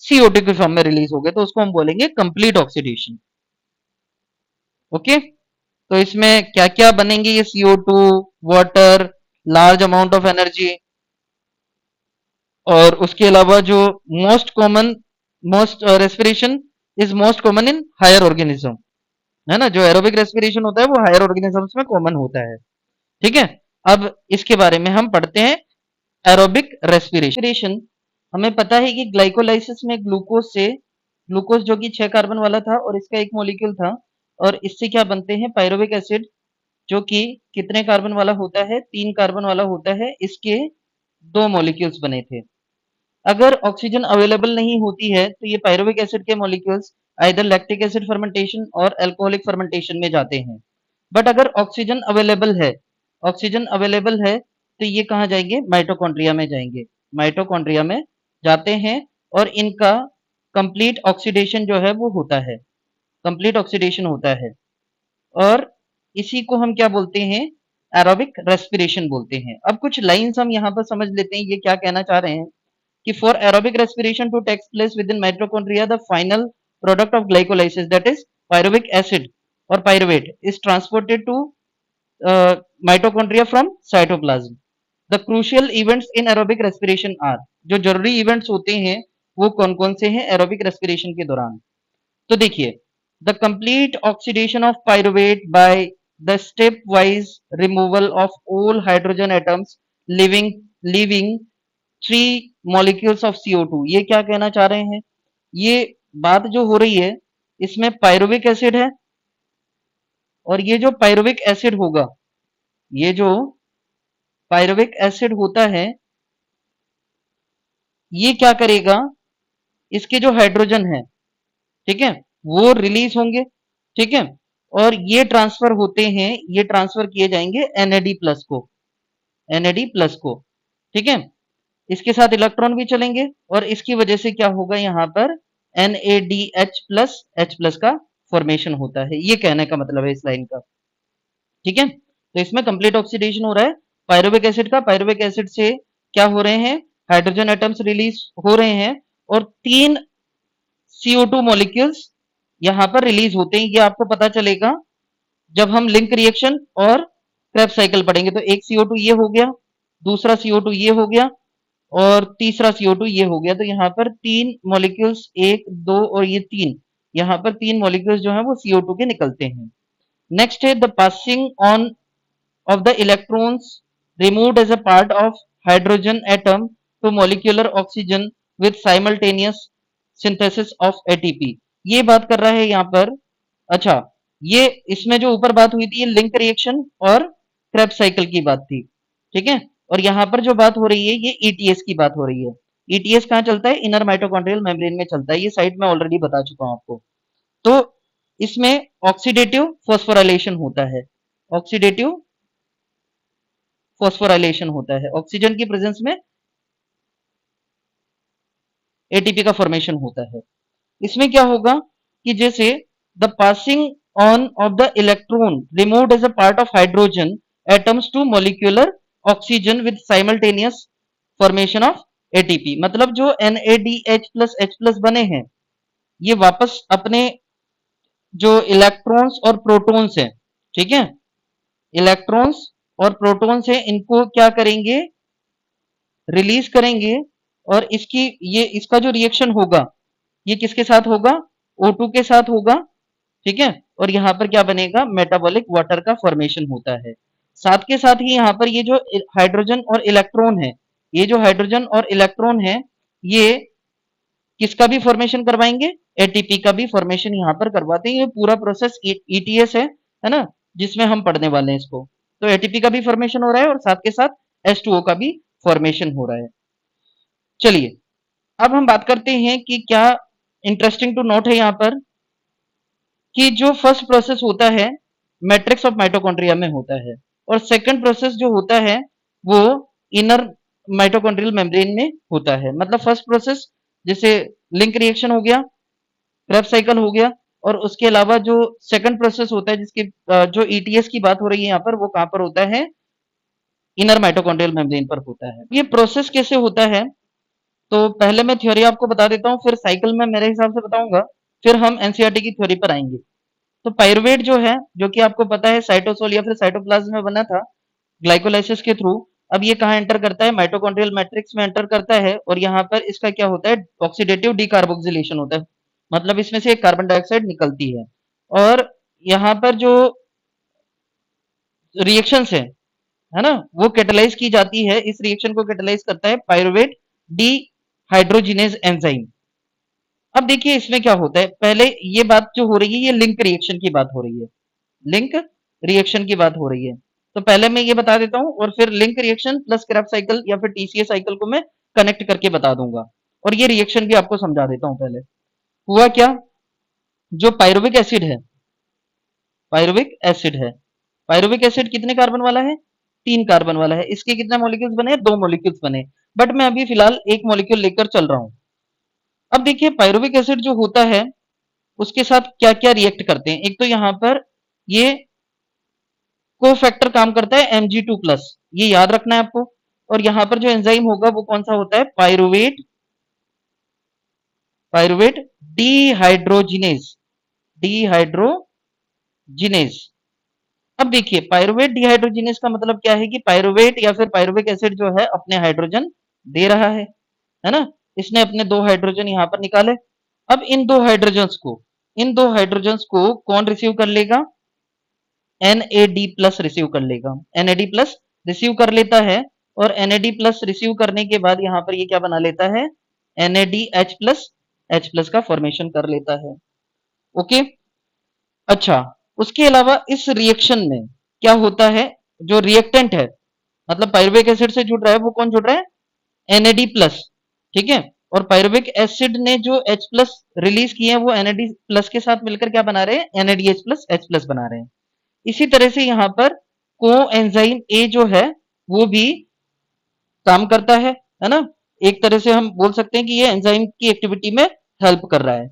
CO2 की फॉर्म में रिलीज हो गए, तो उसको हम बोलेंगे कंप्लीट ऑक्सीडेशन। ओके, तो इसमें क्या क्या बनेंगे? ये CO2, water, large amount of energy, और उसके अलावा जो most respiration is most common in higher organism, है ना? जो एरोबिक रेस्पिरेशन होता है वो हायर ऑर्गेनिजम्स में कॉमन होता है। ठीक है, अब इसके बारे में हम पढ़ते हैं। एरोबिक रेस्पिरेशन, हमें पता है कि ग्लाइकोलाइसिस में ग्लूकोज जो कि 6 कार्बन वाला था और इसका एक मॉलिक्यूल था, और इससे क्या बनते हैं? पायरुविक एसिड, जो कि कितने कार्बन वाला होता है? 3 कार्बन वाला होता है। इसके 2 मॉलिक्यूल्स बने थे। अगर ऑक्सीजन अवेलेबल नहीं होती है तो ये पायरुविक एसिड के molecules either lactic acid fermentation और अल्कोहलिक फर्मेंटेशन में जाते हैं। बट अगर ऑक्सीजन अवेलेबल है तो ये कहाँ जाएंगे? माइटोकॉन्ड्रिया में जाएंगे। माइटोकॉन्ड्रिया में जाते हैं, और इनका कंप्लीट ऑक्सीडेशन जो है वो होता है, कंप्लीट ऑक्सीडेशन होता है। और इसी को हम क्या बोलते हैं? एरोबिक रेस्पिरेशन बोलते हैं। अब कुछ लाइंस हम यहाँ पर समझ लेते हैं, ये क्या कहना चाह रहे हैं कि for aerobic respiration to take place within mitochondria, the final product of glycolysis, that is pyruvic acid or pyruvate, is transported to mitochondria from cytoplasm. The crucial events in aerobic respiration are, जो जरूरी events होते हैं वो कौन कौन से हैं aerobic respiration के दौरान? तो देखिए, the complete oxidation of pyruvate by the stepwise removal of all hydrogen atoms, leaving 3 molecules of CO2। ये क्या कहना चाह रहे हैं? ये बात जो हो रही है, इसमें पायरुविक एसिड है, और ये जो पायरुविक एसिड होगा, ये जो पायरुविक एसिड होता है, ये क्या करेगा? इसके जो हाइड्रोजन है, ठीक है, वो रिलीज होंगे, ठीक है, और ये ट्रांसफर होते हैं, ये ट्रांसफर किए जाएंगे NAD प्लस को, NAD प्लस को, ठीक है। इसके साथ इलेक्ट्रॉन भी चलेंगे और इसकी वजह से क्या होगा, यहाँ पर NADH प्लस H प्लस का फॉर्मेशन होता है। ये कहने का मतलब है इस लाइन का, ठीक है। तो इसमें कंप्लीट ऑक्सीडेशन हो रहा है पायरुविक एसिड का। पायरुविक एसिड से क्या हो रहे हैं, हाइड्रोजन एटम्स रिलीज हो रहे हैं और 3 CO2 मॉलिक्यूल्स यहां पर रिलीज होते हैं। ये आपको पता चलेगा जब हम लिंक रिएक्शन और क्रेब्स साइकिल पढ़ेंगे। तो एक CO2 ये हो गया, दूसरा CO2 ये हो गया और तीसरा CO2 ये हो गया। तो यहाँ पर 3 मॉलिक्यूल्स, 1 2 और ये 3, यहाँ पर 3 मॉलिक्यूल्स जो है वो CO2 के निकलते हैं। नेक्स्ट है the passing on of the electrons removed as a part of hydrogen atom to molecular oxygen with simultaneous synthesis of ATP। ये बात कर रहा है यहाँ पर। अच्छा, ये इसमें जो ऊपर बात हुई थी ये लिंक रिएक्शन और क्रेब्स साइकिल की बात थी, ठीक है। और यहाँ पर जो बात हो रही है ये ETS की बात हो रही है। ETS कहाँ चलता है, इनर माइटोकॉन्ड्रियल मेम्ब्रेन में चलता है। ये साइड में ऑलरेडी बता चुका हूँ आपको। तो इसमें ऑक्सीडेटिव फॉस्फोराइलेशन होता है, ऑक्सीडेटिव फॉस्फोराइलेशन होता है। ऑक्सीजन की प्रेजेंस में एटीपी का फॉर्मेशन होता है। इसमें क्या होगा कि जैसे the passing on of the electron removed as a part of hydrogen atoms to molecular oxygen with simultaneous formation of ATP. मतलब जो NADH प्लस H प्लस बने हैं ये वापस अपने जो इलेक्ट्रॉन्स और प्रोटॉन्स हैं, ठीक है, इलेक्ट्रॉन्स और प्रोटॉन्स हैं, इनको क्या करेंगे, रिलीज करेंगे। और इसकी ये इसका जो रिएक्शन होगा ये किसके साथ होगा, O2 के साथ होगा, ठीक है। और यहाँ पर क्या बनेगा, मेटाबॉलिक वाटर का फॉर्मेशन होता है। साथ के साथ ही यहाँ पर ये जो हाइड्रोजन और इलेक्ट्रॉन है, ये जो हाइड्रोजन और इलेक्ट्रॉन है ये किसका भी फॉर्मेशन करवाएंगे, एटीपी का भी फॉर्मेशन यहाँ पर करवाते हैं। ये पूरा प्रोसेस ETS है ना, जिसमें हम पढ़ने वाले हैं इसको। तो एटीपी का भी फॉर्मेशन हो रहा है और साथ के साथ H2O का भी फॉर्मेशन हो रहा है। चलिए अब हम बात करते हैं कि क्या इंटरेस्टिंग टू नोट है यहाँ पर कि जो फर्स्ट प्रोसेस होता है मैट्रिक्स ऑफ माइटोकॉन्ड्रिया में होता है और सेकंड प्रोसेस जो होता है वो इनर माइटोकॉन्ड्रियल मेम्ब्रेन में होता है। मतलब फर्स्ट प्रोसेस जैसे लिंक रिएक्शन हो गया, क्रेब्स साइकिल हो गया, और उसके अलावा जो सेकंड प्रोसेस होता है जिसकी जो ETS की बात हो रही है यहाँ पर, वो कहाँ पर होता है, इनर माइटोकॉन्ड्रियल मेम्ब्रेन पर होता है। ये प्रोसेस कैसे होता है, तो पहले मैं थ्योरी आपको बता देता हूँ, फिर साइकिल में मेरे हिसाब से बताऊंगा, फिर हम NCERT की थ्योरी पर आएंगे। तो पाइरुवेट जो है, जो कि आपको पता है साइटोसोल या फिर साइटोप्लाज्म में बना था ग्लाइकोलाइसिस के थ्रू, अब ये कहाँ एंटर करता है, माइटोकॉन्ड्रियल मैट्रिक्स में एंटर करता है। और यहाँ पर इसका क्या होता है, ऑक्सीडेटिव डीकार्बोक्सिलेशन होता है। मतलब इसमें से एक कार्बन डाइऑक्साइड निकलती है और यहाँ पर जो रिएक्शंस है ना, वो कैटेलाइज की जाती है। इस रिएक्शन को कैटेलाइज करता है पाइरुवेट डी हाइड्रोजिनेज एंजाइम। अब देखिए इसमें क्या होता है, पहले ये बात जो हो रही है ये लिंक रिएक्शन की बात हो रही है, लिंक रिएक्शन की बात हो रही है। तो पहले मैं ये बता देता हूं और फिर link reaction plus Krebs cycle या फिर TCA साइकिल को मैं कनेक्ट करके बता दूंगा और ये रिएक्शन भी आपको समझा देता हूं। पहले हुआ क्या, जो पायरुविक एसिड है, पायरुविक एसिड है, पायरुविक एसिड कितने कार्बन वाला है, 3 कार्बन वाला है। इसके कितने मॉलिक्यूल्स बने, 2 मॉलिक्यूल्स बने, बट मैं अभी फिलहाल एक मॉलिक्यूल लेकर चल रहा हूं। अब देखिए पायरुविक एसिड जो होता है उसके साथ क्या क्या रिएक्ट करते हैं। एक तो यहाँ पर ये कोफैक्टर काम करता है Mg2 प्लस, ये याद रखना है आपको। और यहाँ पर जो एंजाइम होगा वो कौन सा होता है, पायरुवेट, पायरुवेट डिहाइड्रोजिनेज, डिहाइड्रोजिनेज। अब देखिए पायरुवेट डिहाइड्रोजिनेज का मतलब क्या है कि पायरुवेट या फिर पायरुविक एसिड जो है अपने हाइड्रोजन दे रहा है ना, इसने अपने 2 हाइड्रोजन यहाँ पर निकाले। अब इन 2 हाइड्रोजन्स को, इन 2 हाइड्रोजन्स को कौन रिसीव कर लेगा, NAD प्लस रिसीव कर लेगा, NAD प्लस रिसीव कर लेता है। और NAD प्लस रिसीव करने के बाद यहाँ पर ये क्या बना लेता है, NADH प्लस H प्लस का फॉर्मेशन कर लेता है। ओके, अच्छा, उसके अलावा इस रिएक्शन में क्या होता है, जो रिएक्टेंट है मतलब पायरुविक एसिड से जुड़ रहा है वो कौन जुड़ रहा है, NAD प्लस, ठीक है। और पायरुविक एसिड ने जो H प्लस रिलीज किए हैं वो NAD प्लस के साथ मिलकर क्या बना रहे हैं, NADH प्लस H प्लस बना रहे हैं। इसी तरह से यहाँ पर कोएंजाइम ए जो है वो भी काम करता है ना। एक तरह से हम बोल सकते हैं कि ये एंजाइम की एक्टिविटी में हेल्प कर रहा है।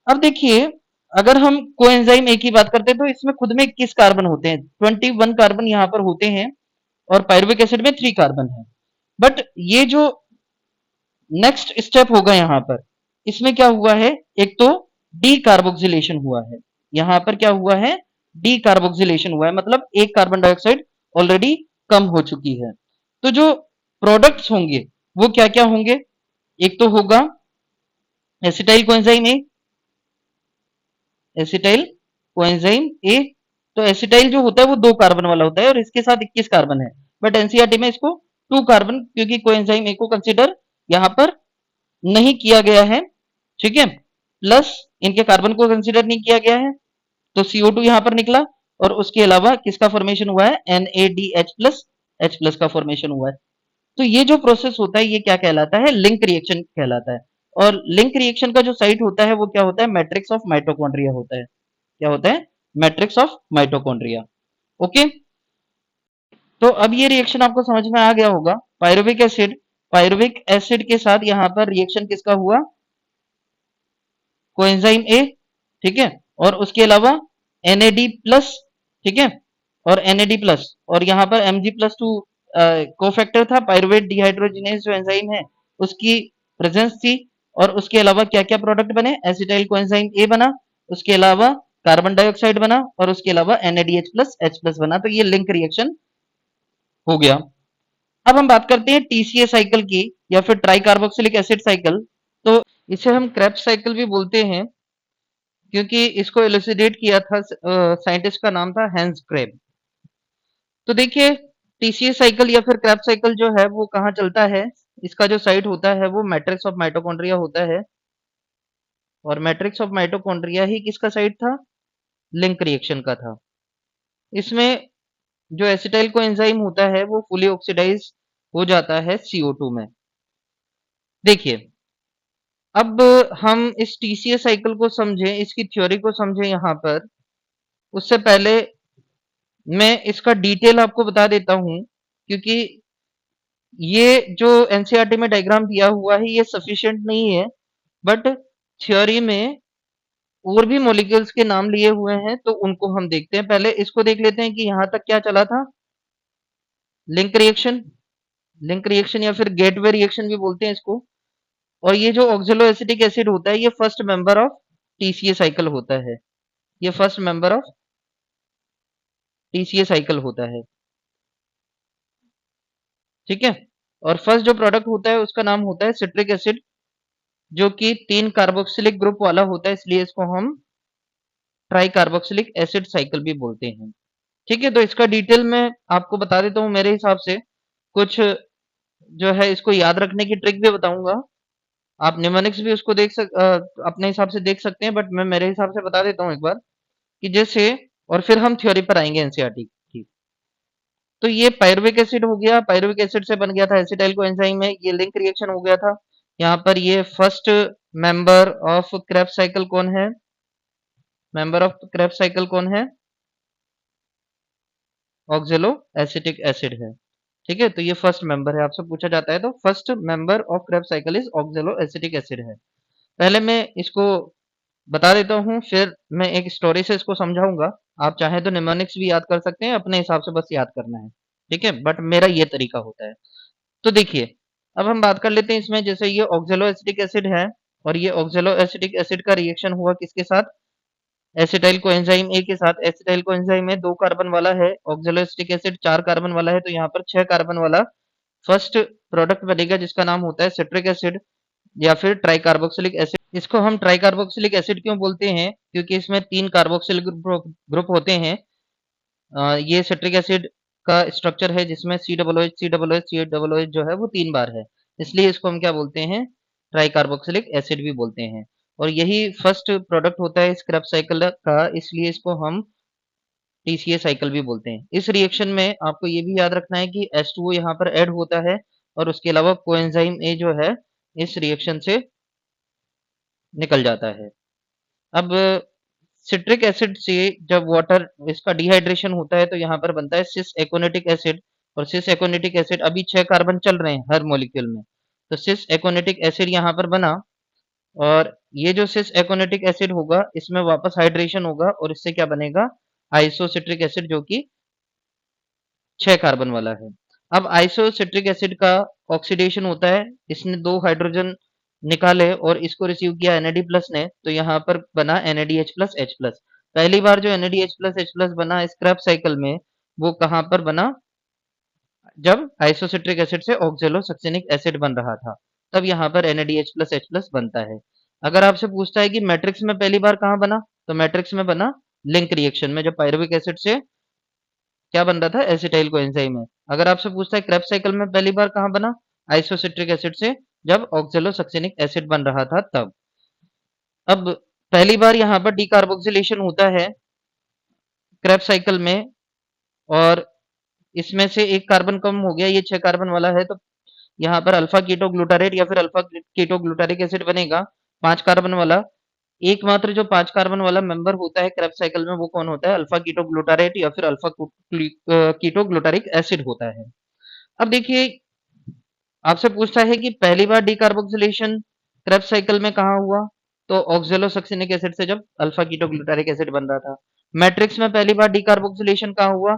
अब देखिए, अगर हम कोएंजाइम ए की बात करते हैं तो इसमें खुद में 21 कार्बन होते हैं, 21 कार्बन यहाँ पर होते हैं और पायरुविक एसिड में 3 कार्बन है। बट ये जो नेक्स्ट स्टेप होगा यहाँ पर, इसमें क्या हुआ है, एक तो डी कार्बोक्सिलेशन हुआ है। यहाँ पर क्या हुआ है, डी कार्बोक्सिलेशन हुआ है, मतलब एक कार्बन डाइऑक्साइड ऑलरेडी कम हो चुकी है। तो जो प्रोडक्ट्स होंगे वो क्या क्या होंगे, एक तो होगा acetyl coenzyme A, acetyl coenzyme A. तो एसिटाइल जो होता है वो 2 कार्बन वाला होता है और इसके साथ 21 कार्बन है, बट एनसीईआरटी में इसको 2 कार्बन, क्योंकि कोएंजाइम ए को कंसीडर यहाँ पर नहीं किया गया है, ठीक है। प्लस इनके कार्बन को कंसीडर नहीं किया गया है, तो CO2 यहाँ पर निकला और उसके अलावा किसका फॉर्मेशन हुआ है, NADH प्लस H प्लस का फॉर्मेशन हुआ है। तो ये जो प्रोसेस होता है ये क्या कहलाता है, लिंक रिएक्शन कहलाता है। और लिंक रिएक्शन का जो साइट होता है वो क्या होता है, मैट्रिक्स ऑफ माइटोकॉन्ड्रिया होता है। क्या होता है, मैट्रिक्स ऑफ माइटोकॉन्ड्रिया। ओके, तो अब ये रिएक्शन आपको समझ में आ गया होगा। पायरुविक एसिड के साथ यहाँ पर रिएक्शन किसका हुआ, कोएंजाइम ए, ठीक है, और उसके अलावा NAD प्लस, ठीक है, और NAD प्लस, और यहाँ पर Mg+2 कोफैक्टर था, पायरुवेट डिहाइड्रोजिनेज जो एंजाइम है उसकी प्रेजेंस थी। और उसके अलावा क्या क्या प्रोडक्ट बने, एसिटाइल कोएंजाइम ए बना, उसके अलावा कार्बन डाइऑक्साइड बना और उसके अलावा NADH प्लस H प्लस बना। तो ये लिंक रिएक्शन हो गया। अब हम बात करते हैं TCA साइकिल की या फिर ट्राई कार्बोक्सिलिक एसिड साइकिल। तो इसे हम क्रेब्स साइकिल भी बोलते हैं, क्योंकि इसको इलुसिडेट किया था, साइंटिस्ट का नाम था हैंस क्रेब। तो देखिए, टीसीए साइकिल या फिर क्रेब्स साइकिल जो है वो कहाँ चलता है, इसका जो साइट होता है वो मैट्रिक्स ऑफ माइटोकॉन्ड्रिया होता है। और मैट्रिक्स ऑफ माइटोकॉन्ड्रिया ही किसका साइट था, लिंक रिएक्शन का था। इसमें जो एसिटाइल को एंजाइम होता है वो फुली ऑक्सीडाइज हो जाता है CO2 में। देखिए, अब हम इस टीसीए साइकिल को समझें, इसकी थ्योरी को समझें यहाँ पर, उससे पहले मैं इसका डिटेल आपको बता देता हूं, क्योंकि ये जो एनसीईआरटी में डायग्राम दिया हुआ है ये सफिशिएंट नहीं है, बट थ्योरी में और भी मॉलिक्यूल्स के नाम लिए हुए हैं तो उनको हम देखते हैं। पहले इसको देख लेते हैं कि यहां तक क्या चला था, लिंक रिएक्शन या फिर गेटवे रिएक्शन भी बोलते हैं इसको। और ये जो ऑक्जेलो एसिटिक एसिड होता है ये first member of TCA cycle होता है, ये first member of TCA cycle होता है, ठीक है। और फर्स्ट जो प्रोडक्ट होता है उसका नाम होता है सिट्रिक एसिड, जो कि 3 कार्बोक्सिलिक ग्रुप वाला होता है, इसलिए इसको हम ट्राई कार्बोक्सिलिक एसिड साइकिल भी बोलते हैं, ठीक है। तो इसका डिटेल में आपको बता देता हूं, मेरे हिसाब से कुछ जो है इसको याद रखने की ट्रिक भी बताऊंगा। आप निमोनिक्स भी उसको अपने हिसाब से देख सकते हैं, बट मैं मेरे हिसाब से बता देता हूं एक बार कि जैसे, और फिर हम थ्योरी पर आएंगे एनसीईआरटी की। तो ये पायरुविक एसिड हो गया, पायरुविक एसिड से बन गया था एसिटाइल कोएंजाइम में, ये लिंक रिएक्शन हो गया था। यहाँ पर ये first member of Krebs cycle कौन है, मेंबर ऑफ क्रेब्स साइकिल कौन है, ऑक्जेलो एसिटिक एसिड है, ठीक है। तो ये फर्स्ट मेंबर है, आपसे पूछा जाता है तो first member of Krebs cycle is ऑक्जेलो acetic acid है। पहले मैं इसको बता देता हूँ, फिर मैं एक स्टोरी से इसको समझाऊंगा। आप चाहे तो निमोनिक्स भी याद कर सकते हैं, अपने हिसाब से बस याद करना है, ठीक है, बट मेरा ये तरीका होता है। तो देखिए, अब हम बात कर लेते हैं इसमें, जैसे ये ऑक्जेलो एसिटिक एसिड है और ये ऑक्जेलो एसिटिक एसिड का रिएक्शन हुआ किसके साथ, एसिटाइल कोएंजाइम ए के साथ। एसिटाइल कोएंजाइम में 2 कार्बन वाला है, ऑक्जेलो एसिटिक एसिड 4 कार्बन वाला है, तो यहाँ पर 6 कार्बन वाला फर्स्ट प्रोडक्ट बनेगा जिसका नाम होता है सिट्रिक एसिड या फिर ट्राइकार्बोक्सिलिक एसिड। इसको हम ट्राइकार्बोक्सिलिक एसिड क्यों बोलते हैं, क्योंकि इसमें 3 कार्बोक्सिलिक ग्रुप होते हैं। ये सिट्रिक एसिड का स्ट्रक्चर है जिसमें COOH जो है वो 3 बार है, इसलिए इसको हम क्या बोलते हैं, ट्राइकार्बोक्सिलिक एसिड भी बोलते हैं। और यही फर्स्ट प्रोडक्ट होता है स्क्रैप साइकिल का, इसलिए इसको हम टीसीए साइकिल भी बोलते हैं। इस रिएक्शन में आपको ये भी याद रखना है कि H2O यहाँ पर ऐड होता है और उसके अलावा कोएंजाइम ए जो है इस रिएक्शन से निकल जाता है। अब सिट्रिक एसिड से जब वाटर इसका डिहाइड्रेशन होता है तो यहाँ पर बनता है सिस एकोनेटिक एसिड, और सिस एकोनेटिक एसिड अभी 6 कार्बन चल रहे हैं हर मॉलिक्यूल में, तो सिस एकोनेटिक एसिड यहाँ पर बना, और ये जो सिस एकोनेटिक एसिड होगा इसमें वापस हाइड्रेशन होगा और इससे क्या बनेगा, आइसोसिट्रिक एसिड, जो कि 6 कार्बन वाला है। अब आइसोसिट्रिक एसिड का ऑक्सीडेशन होता है, इसने 2 हाइड्रोजन निकाले और इसको रिसीव किया Na प्लस ने, तो यहाँ पर बना NADH प्लस H प्लस। पहली बार जो NADH प्लस H प्लस बना स्क्रैप साइकिल में, वो कहाँ पर बना, जब आइसोसिट्रिक एसिड से ऑक्जेलोसक्सिनिक एसिड बन रहा था, तब यहाँ पर NADH प्लस H प्लस बनता है। अगर आपसे पूछता है कि मैट्रिक्स में पहली बार कहाँ बना, तो मैट्रिक्स में बना लिंक रिएक्शन में, जब पायरुविक एसिड से क्या बन रहा था, एसिटाइल कोएंजाइम है। अगर आपसे पूछता है क्रेब्स साइकिल में पहली बार कहाँ बना, आइसोसिट्रिक एसिड से, जब ऑक्जेलोसक्सिनिक एसिड बन रहा था तब। अब पहली बार यहाँ पर डीकार्बोक्सिलेशन होता है क्रेब्स साइकिल में, और इसमें से एक कार्बन कम हो गया, ये 6 कार्बन वाला है, तो यहाँ पर अल्फा कीटो ग्लूटारेट या फिर अल्फा कीटो ग्लूटारिक एसिड बनेगा 5 कार्बन वाला। एकमात्र जो 5 कार्बन वाला मेंबर होता है क्रेब्स साइकिल में, वो कौन होता है, अल्फा कीटो ग्लूटारेट या फिर अल्फा कीटो ग्लूटारिक एसिड होता है। अब देखिए, आपसे पूछता है कि पहली बार डीकार्बोक्सिलेशन क्रेब्स साइकिल में कहाँ हुआ, तो ऑक्जेलोसक्सिनिक एसिड से, जब अल्फा कीटोग्लूटारिक एसिड बन रहा था। मैट्रिक्स में पहली बार डीकार्बोक्सिलेशन कहाँ हुआ,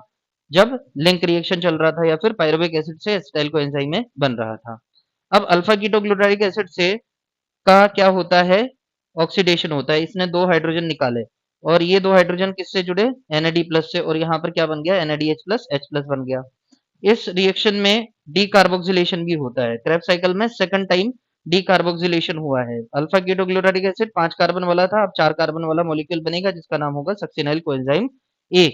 जब लिंक रिएक्शन चल रहा था या फिर पायरुविक एसिड से एसिटाइल कोएंजाइम में बन रहा था। अब अल्फा कीटोग्लूटारिक एसिड से का क्या होता है, ऑक्सीडेशन होता है, इसने 2 हाइड्रोजन निकाले, और ये 2 हाइड्रोजन किससे जुड़े, Na प्लस से, और यहाँ पर क्या बन गया, NADH प्लस H प्लस बन गया। इस रिएक्शन में डीकार्बोक्सिलेशन भी होता है, क्रेब्स साइकिल में सेकंड टाइम डीकार्बोक्सिलेशन हुआ है। अल्फा कीटोग्लूटारिक एसिड 5 कार्बन वाला था, अब 4 कार्बन वाला मॉलिक्यूल बनेगा जिसका नाम होगा सक्सिनाइल कोएंजाइम ए,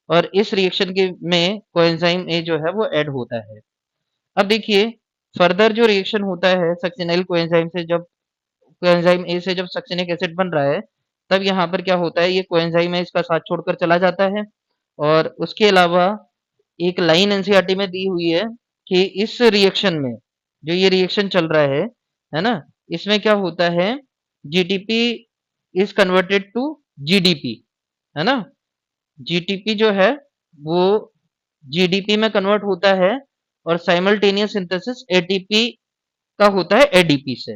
और इस रिएक्शन के में कोएंजाइम ए जो है वो ऐड होता है। अब देखिए, फर्दर जो रिएक्शन होता है सक्सिनाइल कोएंजाइम से, जब कोएंजाइम ए से जब सक्सिनिक एसिड बन रहा है, तब यहाँ पर क्या होता है, ये कोएंजाइम है इसका साथ छोड़कर चला जाता है, और उसके अलावा एक लाइन एनसीईआरटी में दी हुई है कि इस रिएक्शन में, जो ये रिएक्शन चल रहा है ना, इसमें क्या होता है, GTP is converted to GDP, है ना, जीटीपी जो है वो जीडीपी में कन्वर्ट होता है, और साइमल्टेनियस सिंथेसिस एटीपी का होता है एडीपी से।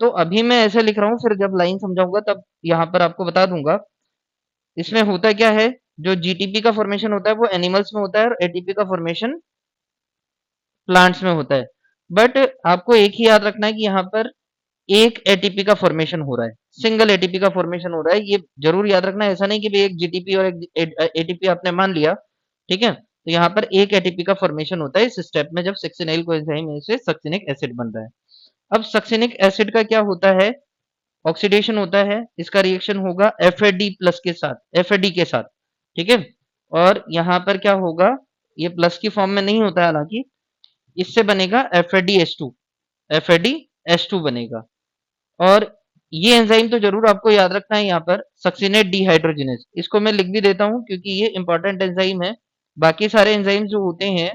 तो अभी मैं ऐसे लिख रहा हूँ, फिर जब लाइन समझाऊंगा तब यहाँ पर आपको बता दूंगा। इसमें होता क्या है, जो जीटीपी का फॉर्मेशन होता है वो एनिमल्स में होता है, और एटीपी का फॉर्मेशन प्लांट्स में होता है। बट आपको एक ही याद रखना है कि यहाँ पर एक एटीपी का फॉर्मेशन हो रहा है, सिंगल एटीपी का फॉर्मेशन हो रहा है, ये जरूर याद रखना है। ऐसा नहीं कि भाई एक जीटीपी और एक एटीपी आपने मान लिया, ठीक है, तो यहाँ पर एक एटीपी का फॉर्मेशन होता है इस स्टेप में, जब सक्सिनाइल कोएंजाइम से सक्सिनिक एसिड बन रहा है। अब सक्सिनिक एसिड का क्या होता है, ऑक्सीडेशन होता है, इसका रिएक्शन होगा FAD प्लस के साथ, FAD के साथ, ठीक है, और यहाँ पर क्या होगा, ये प्लस की फॉर्म में नहीं होता है हालांकि, इससे बनेगा FADH2, FADH2 बनेगा। और ये एंजाइम तो जरूर आपको याद रखना है, यहाँ पर सक्सिनेट डिहाइड्रोजिनेज, इसको मैं लिख भी देता हूँ क्योंकि ये इंपॉर्टेंट एंजाइम है। बाकी सारे एंजाइम जो होते हैं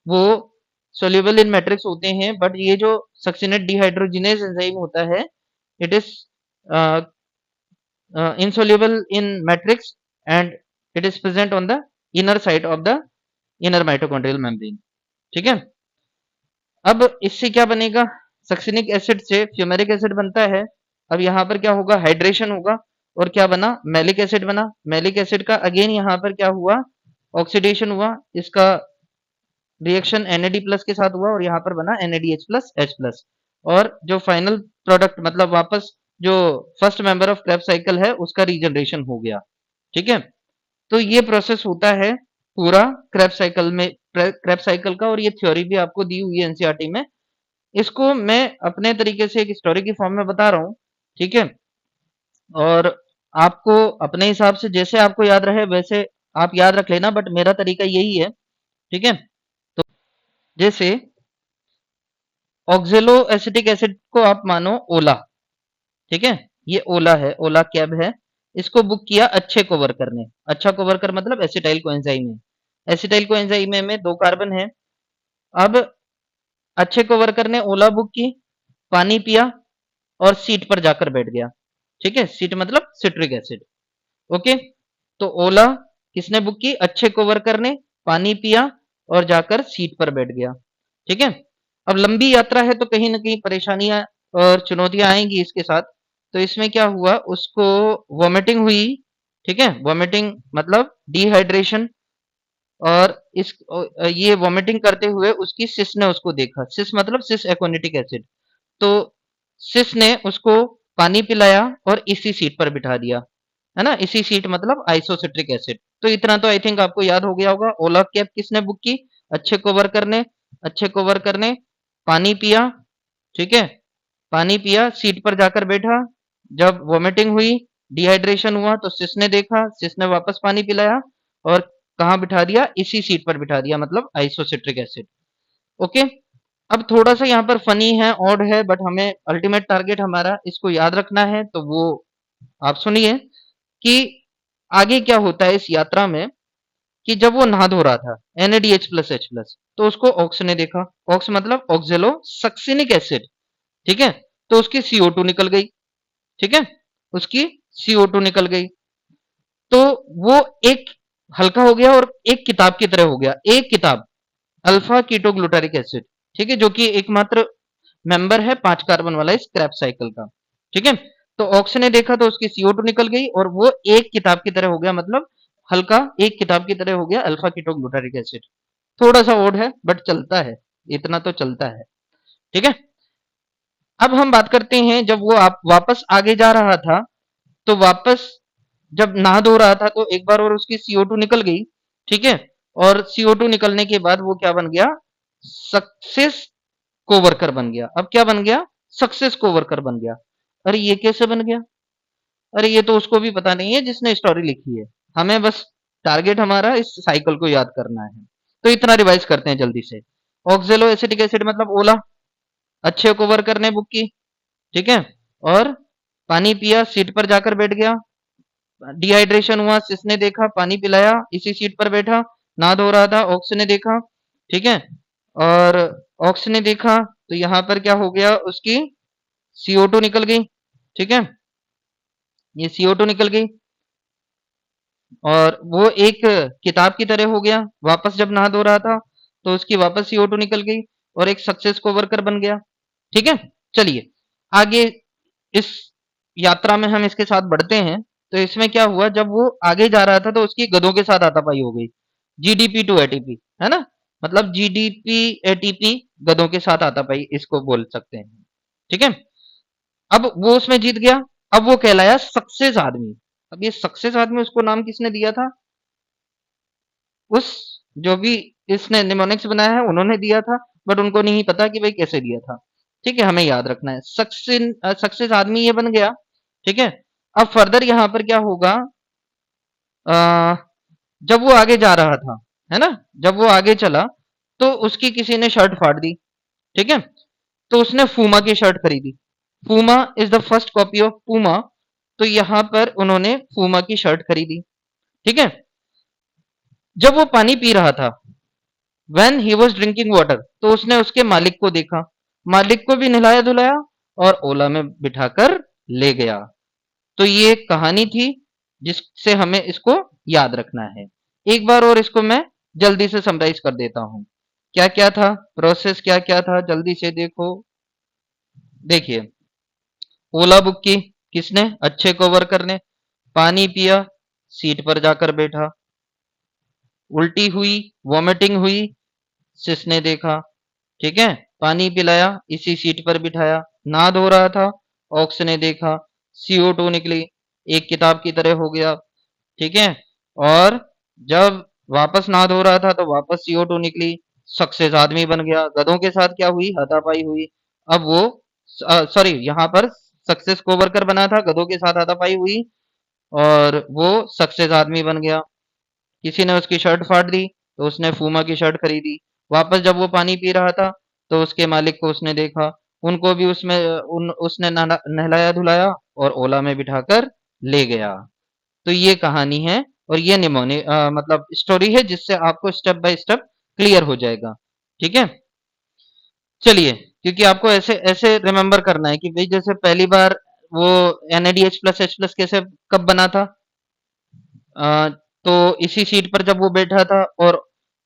वो सोल्यूबल इन मैट्रिक्स होते हैं, बट ये जो सक्सिनेट डिहाइड्रोजिनेज एंजाइम होता है, it is insoluble in matrix, and it is present on the inner side of the inner mitochondrial membrane, ठीक है। अब इससे क्या बनेगा, सक्सिनिक एसिड से फ्यूमेरिक एसिड बनता है। अब यहाँ पर क्या होगा, हाइड्रेशन होगा, और क्या बना, मैलिक एसिड बना। मैलिक एसिड का अगेन यहाँ पर क्या हुआ, ऑक्सीडेशन हुआ, इसका रिएक्शन NAD प्लस के साथ हुआ, और यहाँ पर बना NADH प्लस H प्लस, और जो फाइनल प्रोडक्ट मतलब वापस जो first member of Krebs cycle है उसका रीजनरेशन हो गया, ठीक है। तो ये प्रोसेस होता है पूरा क्रेब्स साइकिल में, क्रेब्स साइकिल का, और ये थ्योरी भी आपको दी हुई है एनसीईआरटी में। इसको मैं अपने तरीके से एक स्टोरी की फॉर्म में बता रहा हूँ, ठीक है, और आपको अपने हिसाब से जैसे आपको याद रहे वैसे आप याद रख लेना, बट मेरा तरीका यही है, ठीक है। तो जैसे ऑक्जेलो एसिटिक एसिड को आप मानो ओला, ठीक है, ये ओला है, ओला कैब है, इसको बुक किया अच्छे को वर्क करने, अच्छा को वर्कर मतलब एसिटाइल कोएंजाइम है, एसिटाइल कोएंजाइम में 2 कार्बन है। अब अच्छे को वर्कर ने ओला बुक की, पानी पिया और सीट पर जाकर बैठ गया। ठीक है, सीट मतलब सिट्रिक एसिड। ओके, तो ओला किसने बुक की? अच्छे को वर्कर ने। पानी पिया और जाकर सीट पर बैठ गया। ठीक है, अब लंबी यात्रा है तो कहीं ना कहीं परेशानियां और चुनौतियां आएंगी इसके साथ। तो इसमें क्या हुआ, उसको वॉमिटिंग हुई। ठीक है, वॉमिटिंग मतलब डिहाइड्रेशन। और ये वॉमिटिंग करते हुए उसकी सिस ने उसको देखा। सिस मतलब सिस एकोनिटिक एसिड। तो सिस ने उसको पानी पिलाया और इसी सीट पर बिठा दिया, है ना। इसी सीट मतलब आइसोसिट्रिक एसिड। तो इतना तो आई थिंक आपको याद हो गया होगा। ओला कैब किसने बुक की? अच्छे को वर्कर ने। अच्छे को वर्कर ने पानी पिया। ठीक है, पानी पिया, सीट पर जाकर बैठा। जब वॉमिटिंग हुई, डिहाइड्रेशन हुआ, तो सिस ने देखा। सिस ने वापस पानी पिलाया और कहाँ बिठा दिया? इसी सीट पर बिठा दिया, मतलब आइसोसिट्रिक एसिड। ओके, अब थोड़ा सा यहाँ पर फनी है, ऑड है, बट हमें अल्टीमेट टारगेट हमारा इसको याद रखना है। तो वो आप सुनिए कि आगे क्या होता है इस यात्रा में। कि जब वो नहा धो रहा था NaDH प्लस H प्लस, तो उसको ऑक्स ने देखा। ऑक्स मतलब ऑक्जेलो सक्सिनिक एसिड। ठीक है, तो उसकी CO2 निकल गई। ठीक है, उसकी CO2 निकल गई। तो वो एक हल्का हो गया और एक किताब की तरह हो गया। एक किताब, अल्फा कीटोग्लूटारिक एसिड। ठीक है, जो कि एकमात्र मेंबर है 5 कार्बन वाला इस क्रैप साइकिल का। ठीक है, तो ऑक्स ने देखा तो उसकी CO2 निकल गई और वो एक किताब की तरह हो गया, मतलब हल्का एक किताब की तरह हो गया अल्फा कीटोग्लूटारिक एसिड। थोड़ा सा ओड है बट चलता है, इतना तो चलता है। ठीक है, अब हम बात करते हैं जब वो आप वापस आगे जा रहा था। तो वापस जब नहा धो रहा था तो एक बार और उसकी CO2 निकल गई। ठीक है, और CO2 निकलने के बाद वो क्या बन गया? सक्सेस कोवर्कर बन गया। अब क्या बन गया? सक्सेस कोवर्कर बन गया। अरे ये कैसे बन गया? अरे ये तो उसको भी पता नहीं है जिसने स्टोरी लिखी है। हमें बस टारगेट हमारा इस साइकिल को याद करना है। तो इतना रिवाइज करते हैं जल्दी से। ऑक्जेलो एसिटिक एसिड मतलब ओला, अच्छे को वर्कर ने बुक की। ठीक है, और पानी पिया, सीट पर जाकर बैठ गया। डिहाइड्रेशन हुआ, सिसने देखा, पानी पिलाया, इसी सीट पर बैठा। नहा धो रहा था, ऑक्स ने देखा। ठीक है, और ऑक्स ने देखा तो यहां पर क्या हो गया? उसकी CO2 निकल गई। ठीक है, ये CO2 निकल गई और वो एक किताब की तरह हो गया। वापस जब नहा धो रहा था तो उसकी वापस CO2 निकल गई और एक सक्सेस को वर्कर बन गया। ठीक है, चलिए आगे इस यात्रा में हम इसके साथ बढ़ते हैं। तो इसमें क्या हुआ, जब वो आगे जा रहा था तो उसकी गधों के साथ हाथापाई हो गई। GDP टू ATP, है ना, मतलब GDP ATP गधों के साथ हाथापाई इसको बोल सकते हैं। ठीक है, अब वो उसमें जीत गया। अब वो कहलाया सक्सेस आदमी। अब ये सक्सेस आदमी उसको नाम किसने दिया था? उस जो भी इसने निमोनिक्स बनाया है उन्होंने दिया था, बट उनको नहीं पता कि भाई कैसे दिया था। ठीक है, हमें याद रखना है। सक्सेस आदमी ये बन गया। ठीक है, अब फर्दर यहां पर क्या होगा? अ, जब वो आगे जा रहा था, है ना, जब वो आगे चला तो उसकी किसी ने शर्ट फाड़ दी। ठीक है, तो उसने फूमा की शर्ट खरीदी। Fuma is the first copy of Puma. तो यहां पर उन्होंने फूमा की शर्ट खरीदी। ठीक है, जब वो पानी पी रहा था, when he was drinking water, तो उसने उसके मालिक को देखा। मालिक को भी नहलाया धुलाया और ओला में बिठाकर ले गया। तो ये एक कहानी थी जिससे हमें इसको याद रखना है। एक बार और इसको मैं जल्दी से समराइज कर देता हूं। क्या क्या था प्रोसेस, क्या क्या था, जल्दी से देखो। देखिए, ओला बुक की किसने? अच्छे को वर्कर ने। पानी पिया, सीट पर जाकर बैठा। उल्टी हुई, वॉमिटिंग हुई, सिसने देखा। ठीक है, पानी पिलाया, इसी सीट पर बिठाया। नहा धो रहा था, ऑक्स ने देखा, CO2 निकली, एक किताब की तरह हो गया। ठीक है, और जब वापस नहा धो रहा था तो वापस CO2 निकली, सक्सेस आदमी बन गया। गधों के साथ क्या हुई? हाथापाई हुई। अब वो सॉरी, यहाँ पर सक्सेस को वर्कर बना था, गधों के साथ हाथापाई हुई और वो सक्सेस आदमी बन गया। किसी ने उसकी शर्ट फाड़ दी तो उसने फूमा की शर्ट खरीदी। वापस जब वो पानी पी रहा था तो उसके मालिक को उसने देखा। उनको भी उसने नहलाया धुलाया और ओला में बिठाकर ले गया। तो ये कहानी है और ये मतलब स्टोरी है जिससे आपको स्टेप बाय स्टेप क्लियर हो जाएगा। ठीक है, चलिए क्योंकि आपको ऐसे ऐसे रिमेम्बर करना है कि भाई जैसे पहली बार वो NaDH प्लस H प्लस कैसे कब बना था। तो इसी सीट पर जब वो बैठा था और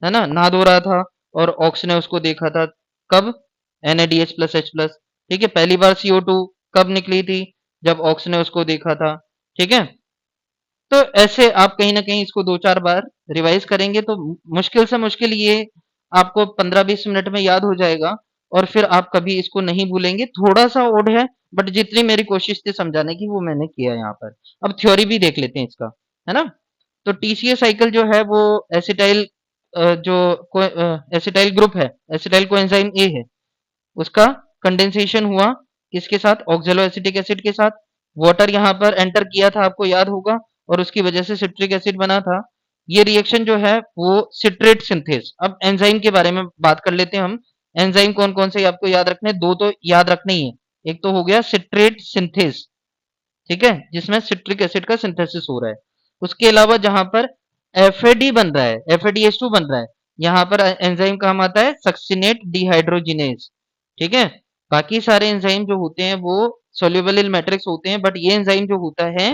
है ना नहा धो रहा था और ऑक्स ने उसको देखा था, कब? NaDH plus H plus. ठीक है, पहली बार CO2 कब निकली थी? जब ऑक्स ने उसको देखा था। ठीक है, तो ऐसे आप कहीं ना कहीं इसको 2-4 बार रिवाइज करेंगे तो मुश्किल से मुश्किल ये आपको 15-20 मिनट में याद हो जाएगा और फिर आप कभी इसको नहीं भूलेंगे। थोड़ा सा ओड है, बट जितनी मेरी कोशिश थी समझाने की वो मैंने किया यहाँ पर। अब थ्योरी भी देख लेते हैं इसका, है ना। तो TCA साइकिल जो है वो एसिटाइल जो एसिटाइल ग्रुप है, एसिटाइल कोएंजाइम ए है, उसका कंडेंसेशन हुआ किसके साथ? ऑक्जेलो एसिटिक एसिड के साथ। वाटर यहाँ पर एंटर किया था, आपको याद होगा, और उसकी वजह से सिट्रिक एसिड बना था। ये रिएक्शन जो है वो सिट्रेट सिंथेस। अब एंजाइम के बारे में बात कर लेते हैं हम। एंजाइम कौन कौन से आपको याद रखने? दो तो याद रखने ही है। एक तो हो गया सिट्रेट सिंथेस, ठीक है, जिसमें सिट्रिक एसिड का सिंथेसिस हो रहा है। उसके अलावा जहां पर FAD बन रहा है, FADH2 बन रहा है, यहाँ पर एंजाइम काम आता है सक्सिनेट डिहाइड्रोजिनेज। ठीक है, बाकी सारे एंजाइम जो होते हैं वो सोल्यूबल इन मैट्रिक्स होते हैं, बट ये एंजाइम जो होता है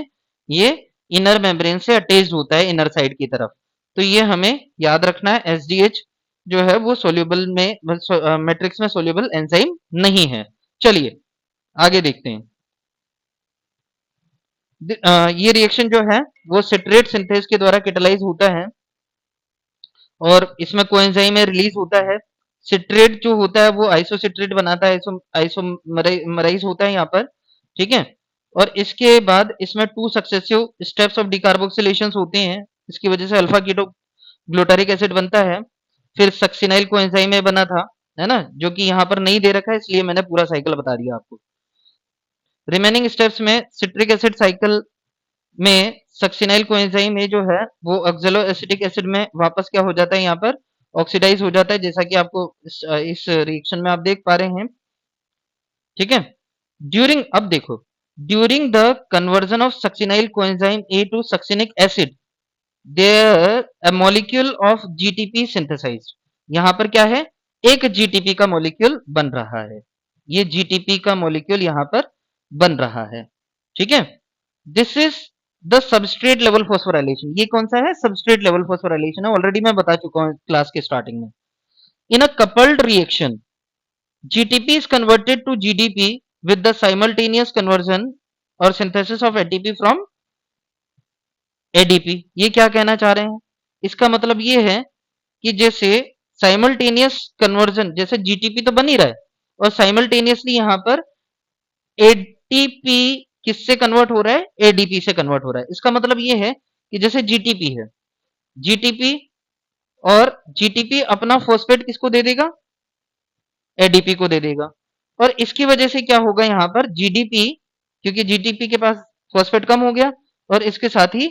ये इनर मेम्ब्रेन से अटैच्ड होता है, इनर साइड की तरफ। तो ये हमें याद रखना है। SDH जो है वो सोल्यूबल में मैट्रिक्स में सोल्यूबल एंजाइम नहीं है। चलिए आगे देखते हैं। ये रिएक्शन जो है वो सिट्रेट सिंथेस के द्वारा कैटालाइज होता है और इसमें कोएंजाइम में रिलीज होता है। सिट्रेट जो होता है वो आइसोसिट्रेट बनाता है, आइसोमराइज होता है यहाँ पर। ठीक है, और इसके बाद इसमें 2 सक्सेसिव स्टेप्स ऑफ डिकार्बोक्सिलेशन होते हैं। इसकी वजह से अल्फा कीटो ग्लूटारिक एसिड बनता है। फिर सक्सिनाइल कोएंजाइम में बना था, है ना, जो कि यहाँ पर नहीं दे रखा है, इसलिए मैंने पूरा साइकिल बता दिया आपको। रिमेनिंग स्टेप्स में सिट्रिक एसिड साइकिल में सक्सिनाइल कोएंजाइम में जो है वो ऑक्जेलो एसिटिक एसिड में वापस क्या हो जाता है, यहाँ पर ऑक्सीडाइज हो जाता है, जैसा कि आपको इस रिएक्शन में आप देख पा रहे हैं। ठीक है, ड्यूरिंग, अब देखो, during the conversion of succinyl coenzyme A to succinic acid there a molecule of GTP synthesized. यहाँ पर क्या है? एक जीटीपी का मॉलिक्यूल बन रहा है। ये जीटीपी का मॉलिक्यूल यहाँ पर बन रहा है। ठीक है, this is the substrate level phosphorylation. ये कौन सा है? सबस्ट्रेट लेवल फॉस्फोराइलेशन है, ऑलरेडी मैं बता चुका हूँ क्लास के स्टार्टिंग में। In a coupled reaction GTP is converted to GDP with the simultaneous conversion or synthesis of ATP from ADP। ये क्या कहना चाह रहे हैं? इसका मतलब ये है कि जैसे साइमल्टेनियस कन्वर्जन, जैसे जीटीपी तो बन ही रहा है और साइमल्टेनियसली यहाँ पर एटीपी किससे कन्वर्ट हो रहा है? एडीपी से कन्वर्ट हो रहा है। इसका मतलब ये है कि जैसे जीटीपी है, जीटीपी और जीटीपी अपना फॉस्फेट किसको दे देगा? एडीपी को दे देगा। और इसकी वजह से क्या होगा यहाँ पर? जीडीपी, क्योंकि जीटीपी के पास फॉस्फेट कम हो गया और इसके साथ ही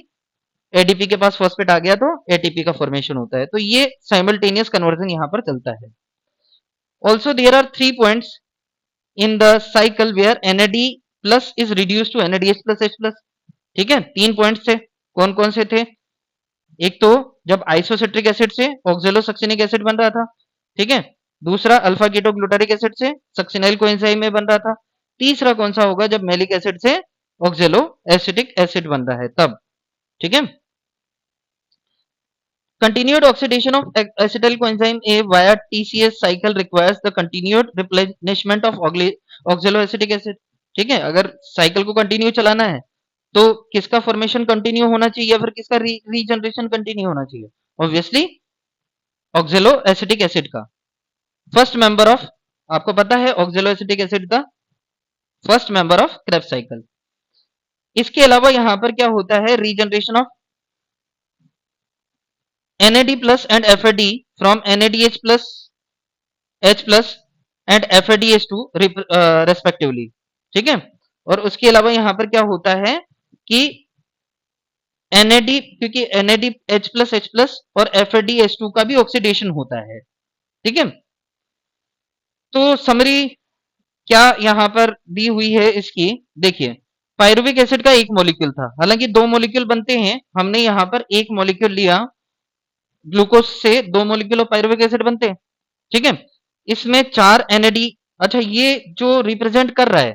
एडीपी के पास फॉस्फेट आ गया तो एटीपी का फॉर्मेशन होता है। तो ये साइमल्टेनियस कन्वर्जन यहाँ पर चलता है। Also there are 3 points in the cycle where NAD plus is reduce to NADH plus H plus. ठीक है, 3 पॉइंट्स थे। कौन कौन से थे? एक तो जब आइसोसिट्रिक एसिड से ऑक्जेलोसक्सिनिक एसिड बन रहा था। ठीक है, दूसरा अल्फा कीटो ग्लूटारिक एसिड से सक्सिनाइल कोएंजाइम में बन रहा था। तीसरा कौन सा होगा? जब मैलिक एसिड से ऑक्जेलो एसिटिक एसिड बन रहा है तब। ठीक है, continued oxidation of acetyl coenzyme A via TCS cycle requires the continued replenishment of oxaloacetic acid। ठीक है, अगर साइकिल को कंटिन्यू चलाना है तो किसका फॉर्मेशन कंटिन्यू होना चाहिए या फिर किसका रीजनरेशन कंटिन्यू होना चाहिए? ऑब्वियसली ऑक्जेलो एसिटिक एसिड का। फर्स्ट मेंबर ऑफ, आपको पता है ऑक्जेलो एसिटिक एसिड का first member of Krebs cycle. इसके अलावा यहां पर क्या होता है? Regeneration of NAD plus and FAD from NADH plus H plus and FADH2 respectively. ठीक है, और उसके अलावा यहां पर क्या होता है कि NAD, क्योंकि NADH plus H plus और FADH2 का भी ऑक्सीडेशन होता है। ठीक है, तो समरी क्या यहां पर दी हुई है इसकी? देखिए, पायरुविक एसिड का एक मॉलिक्यूल था, हालांकि 2 मॉलिक्यूल बनते हैं, हमने यहां पर एक मॉलिक्यूल लिया। ग्लूकोज से 2 मॉलिक्यूल ऑफ पायरुविक एसिड बनते हैं। ठीक है, इसमें 4 NAD अच्छा, ये जो रिप्रेजेंट कर रहा है,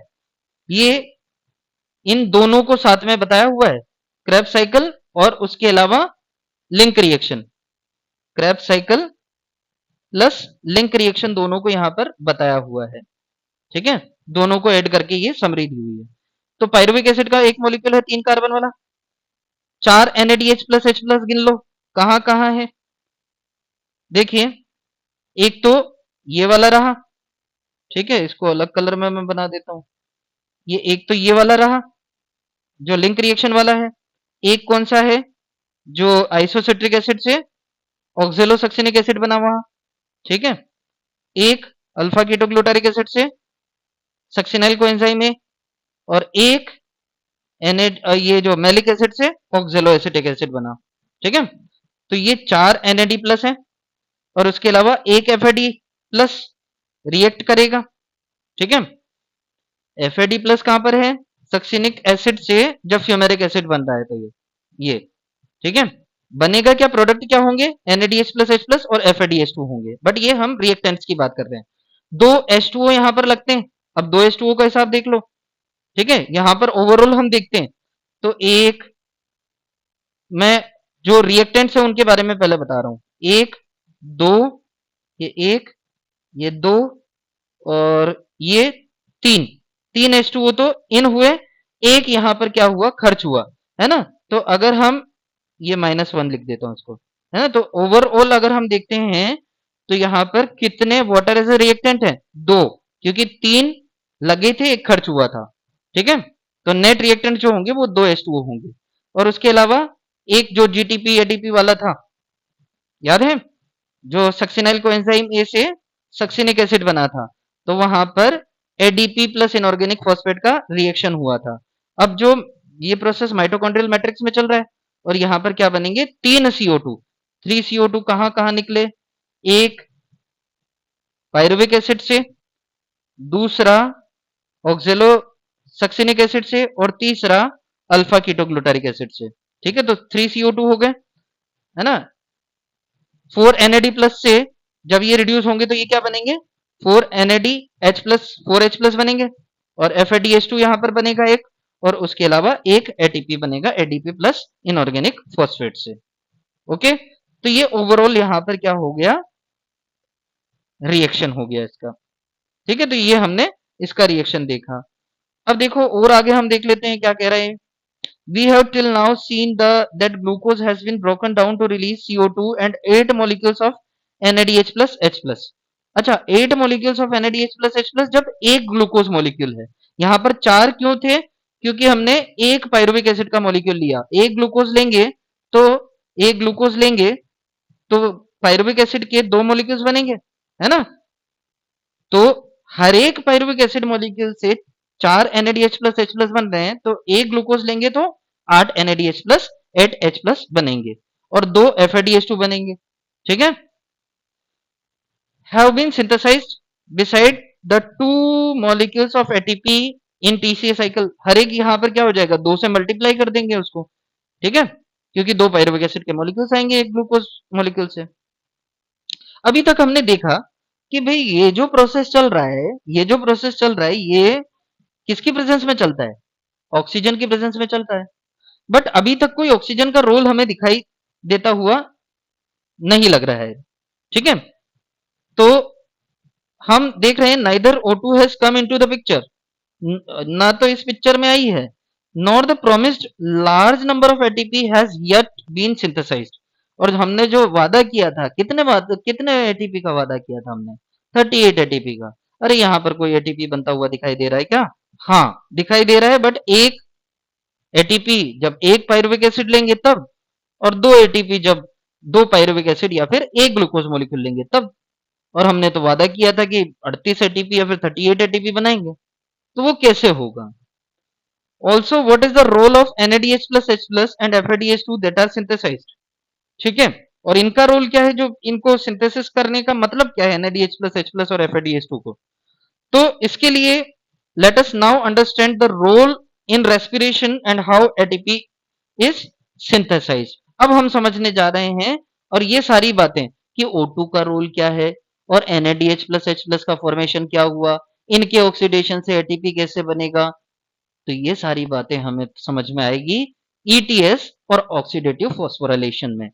ये इन दोनों को साथ में बताया हुआ है, क्रेब्स साइकिल और उसके अलावा link reaction. Krebs cycle plus link reaction दोनों को यहां पर बताया हुआ है। ठीक है, दोनों को ऐड करके ये समरी दी हुई है। तो पायरुविक एसिड का एक मॉलिक्यूल है 3 कार्बन वाला, 4 NADH प्लस H प्लस गिन लो कहां कहां है। देखिए, एक तो ये वाला रहा, ठीक है, इसको अलग कलर में मैं बना देता हूं। ये एक तो ये वाला रहा जो लिंक रिएक्शन वाला है। एक कौन सा है जो आइसोसिट्रिक एसिड से ऑक्जेलोसक्सिनिक एसिड बना हुआ, ठीक है। एक अल्फा कीटोग्लूटारिक एसिड से सक्सिनाइल कोएंजाइम है, और एक ये जो मैलिक एसिड से ऑक्जेलो एसिटिक एसिड बना, ठीक है। तो ये 4 NAD प्लस है, और उसके अलावा एक FAD प्लस रिएक्ट करेगा, ठीक है। FAD प्लस कहां पर है, सक्सिनिक एसिड से जब फ्यूमेरिक एसिड बन रहा है तो ये ठीक है। बनेगा क्या, प्रोडक्ट क्या होंगे, NADH प्लस H प्लस और FADH2 होंगे, बट ये हम रिएक्टेंट्स की बात कर रहे हैं। 2 H2O यहां पर लगते हैं। अब 2 H2O का हिसाब देख लो, ठीक है। यहां पर ओवरऑल हम देखते हैं तो एक, मैं जो रिएक्टेंट्स है उनके बारे में पहले बता रहा हूं। एक, दो, ये एक, ये दो, और ये तीन। 3 H2O तो इन हुए, एक यहां पर क्या हुआ, खर्च हुआ, है ना। तो अगर हम ये -1 लिख देता हूं इसको, है ना। तो ओवरऑल अगर हम देखते हैं तो यहां पर कितने वाटर एज ए रिएक्टेंट है, 2, क्योंकि 3 लगे थे, एक खर्च हुआ था, ठीक है। तो नेट रिएक्टेंट जो होंगे वो 2 H2O होंगे। और उसके अलावा एक जो GTP ADP वाला था, याद है, जो सक्सिनाइल कोएंजाइम ए से सक्सिनिक एसिड बना था, तो वहां पर ADP प्लस इनऑर्गेनिक फॉस्फेट का रिएक्शन हुआ था। अब जो ये प्रोसेस माइटोकॉन्ड्रियल मैट्रिक्स में चल रहा है, और यहां पर क्या बनेंगे, 3 CO2, 3 CO2 कहां कहां निकले, एक पायरुविक एसिड से, दूसरा ऑक्जेलो सक्सिनिक एसिड से, और तीसरा अल्फा कीटोग्लूटारिक एसिड से, ठीक है। तो 3 CO2 हो गए, है ना। 4 NAD प्लस से जब ये रिड्यूस होंगे तो ये क्या बनेंगे, 4 NAD H plus 4 H plus बनेंगे, और FADH2 यहां पर बनेगा एक, और उसके अलावा एक ATP बनेगा ADP प्लस इनऑर्गेनिक फॉस्फेट से। ओके, तो ये ओवरऑल यहां पर क्या हो गया, रिएक्शन हो गया इसका, ठीक है। तो ये हमने इसका रिएक्शन देखा। अब देखो और आगे हम देख लेते हैं क्या कह रहे हैं। We have till now seen that glucose has been broken down to release CO2 and 8 molecules of NADH plus H plus। अच्छा, 8 molecules of NADH plus H plus जब एक ग्लूकोज मॉलिक्यूल है। यहां पर 4 क्यों थे, क्योंकि हमने एक पायरुविक एसिड का मॉलिक्यूल लिया। एक ग्लूकोज लेंगे तो एक ग्लूकोज लेंगे तो पायरुविक एसिड के 2 मॉलिक्यूल्स बनेंगे, है ना। तो हर एक पायरुविक एसिड मॉलिक्यूल से 4 NADH प्लस H प्लस बन रहे हैं, तो एक ग्लूकोज लेंगे तो 8 NADH प्लस 8 H प्लस बनेंगे, और 2 FADH2 बनेंगे, ठीक है। have been synthesized beside the two molecules of ATP in TCA cycle। हर एक यहां पर क्या हो जाएगा, 2 से मल्टीप्लाई कर देंगे उसको, ठीक है, क्योंकि 2 पायरुविक एसिड के मॉलिक्यूल्स आएंगे एक ग्लूकोज मॉलिक्यूल से। अभी तक हमने देखा कि भाई ये जो प्रोसेस चल रहा है, ये जो प्रोसेस चल रहा है, ये किसकी प्रेजेंस में चलता है, ऑक्सीजन की प्रेजेंस में चलता है। बट अभी तक कोई ऑक्सीजन का रोल हमें दिखाई देता हुआ नहीं लग रहा है, ठीक है। तो हम देख रहे हैं neither O2 has come into the picture, ना तो इस पिक्चर में आई है, nor the promised large number of ATP has yet been synthesised. और हमने जो वादा किया था, कितने एटीपी का वादा किया था हमने, 38 एटीपी का। अरे यहाँ पर कोई एटीपी बनता हुआ दिखाई दे रहा है क्या, हाँ दिखाई दे रहा है, बट एक एटीपी जब एक पायरुविक एसिड लेंगे तब, और 2 एटीपी जब 2 पायरुविक एसिड या फिर एक ग्लूकोज मॉलिक्यूल लेंगे तब। और हमने तो वादा किया था कि 38 एटीपी या फिर 38 एटीपी बनाएंगे, तो वो कैसे होगा। Also what is the role of NADH plus H plus and FADH2 that are synthesised, ठीक है। और इनका रोल क्या है, जो इनको सिंथेसिस करने का मतलब क्या है, NADH प्लस H प्लस और FADH2 को। तो इसके लिए let us now understand the role in respiration and how ATP is synthesised. अब हम समझने जा रहे हैं, और ये सारी बातें कि O2 का रोल क्या है, और NADH प्लस H प्लस का फॉर्मेशन क्या हुआ, इनके ऑक्सीडेशन से एटीपी कैसे बनेगा, तो ये सारी बातें हमें समझ में आएगी ईटीएस और ऑक्सीडेटिव फॉस्फोराइलेशन में।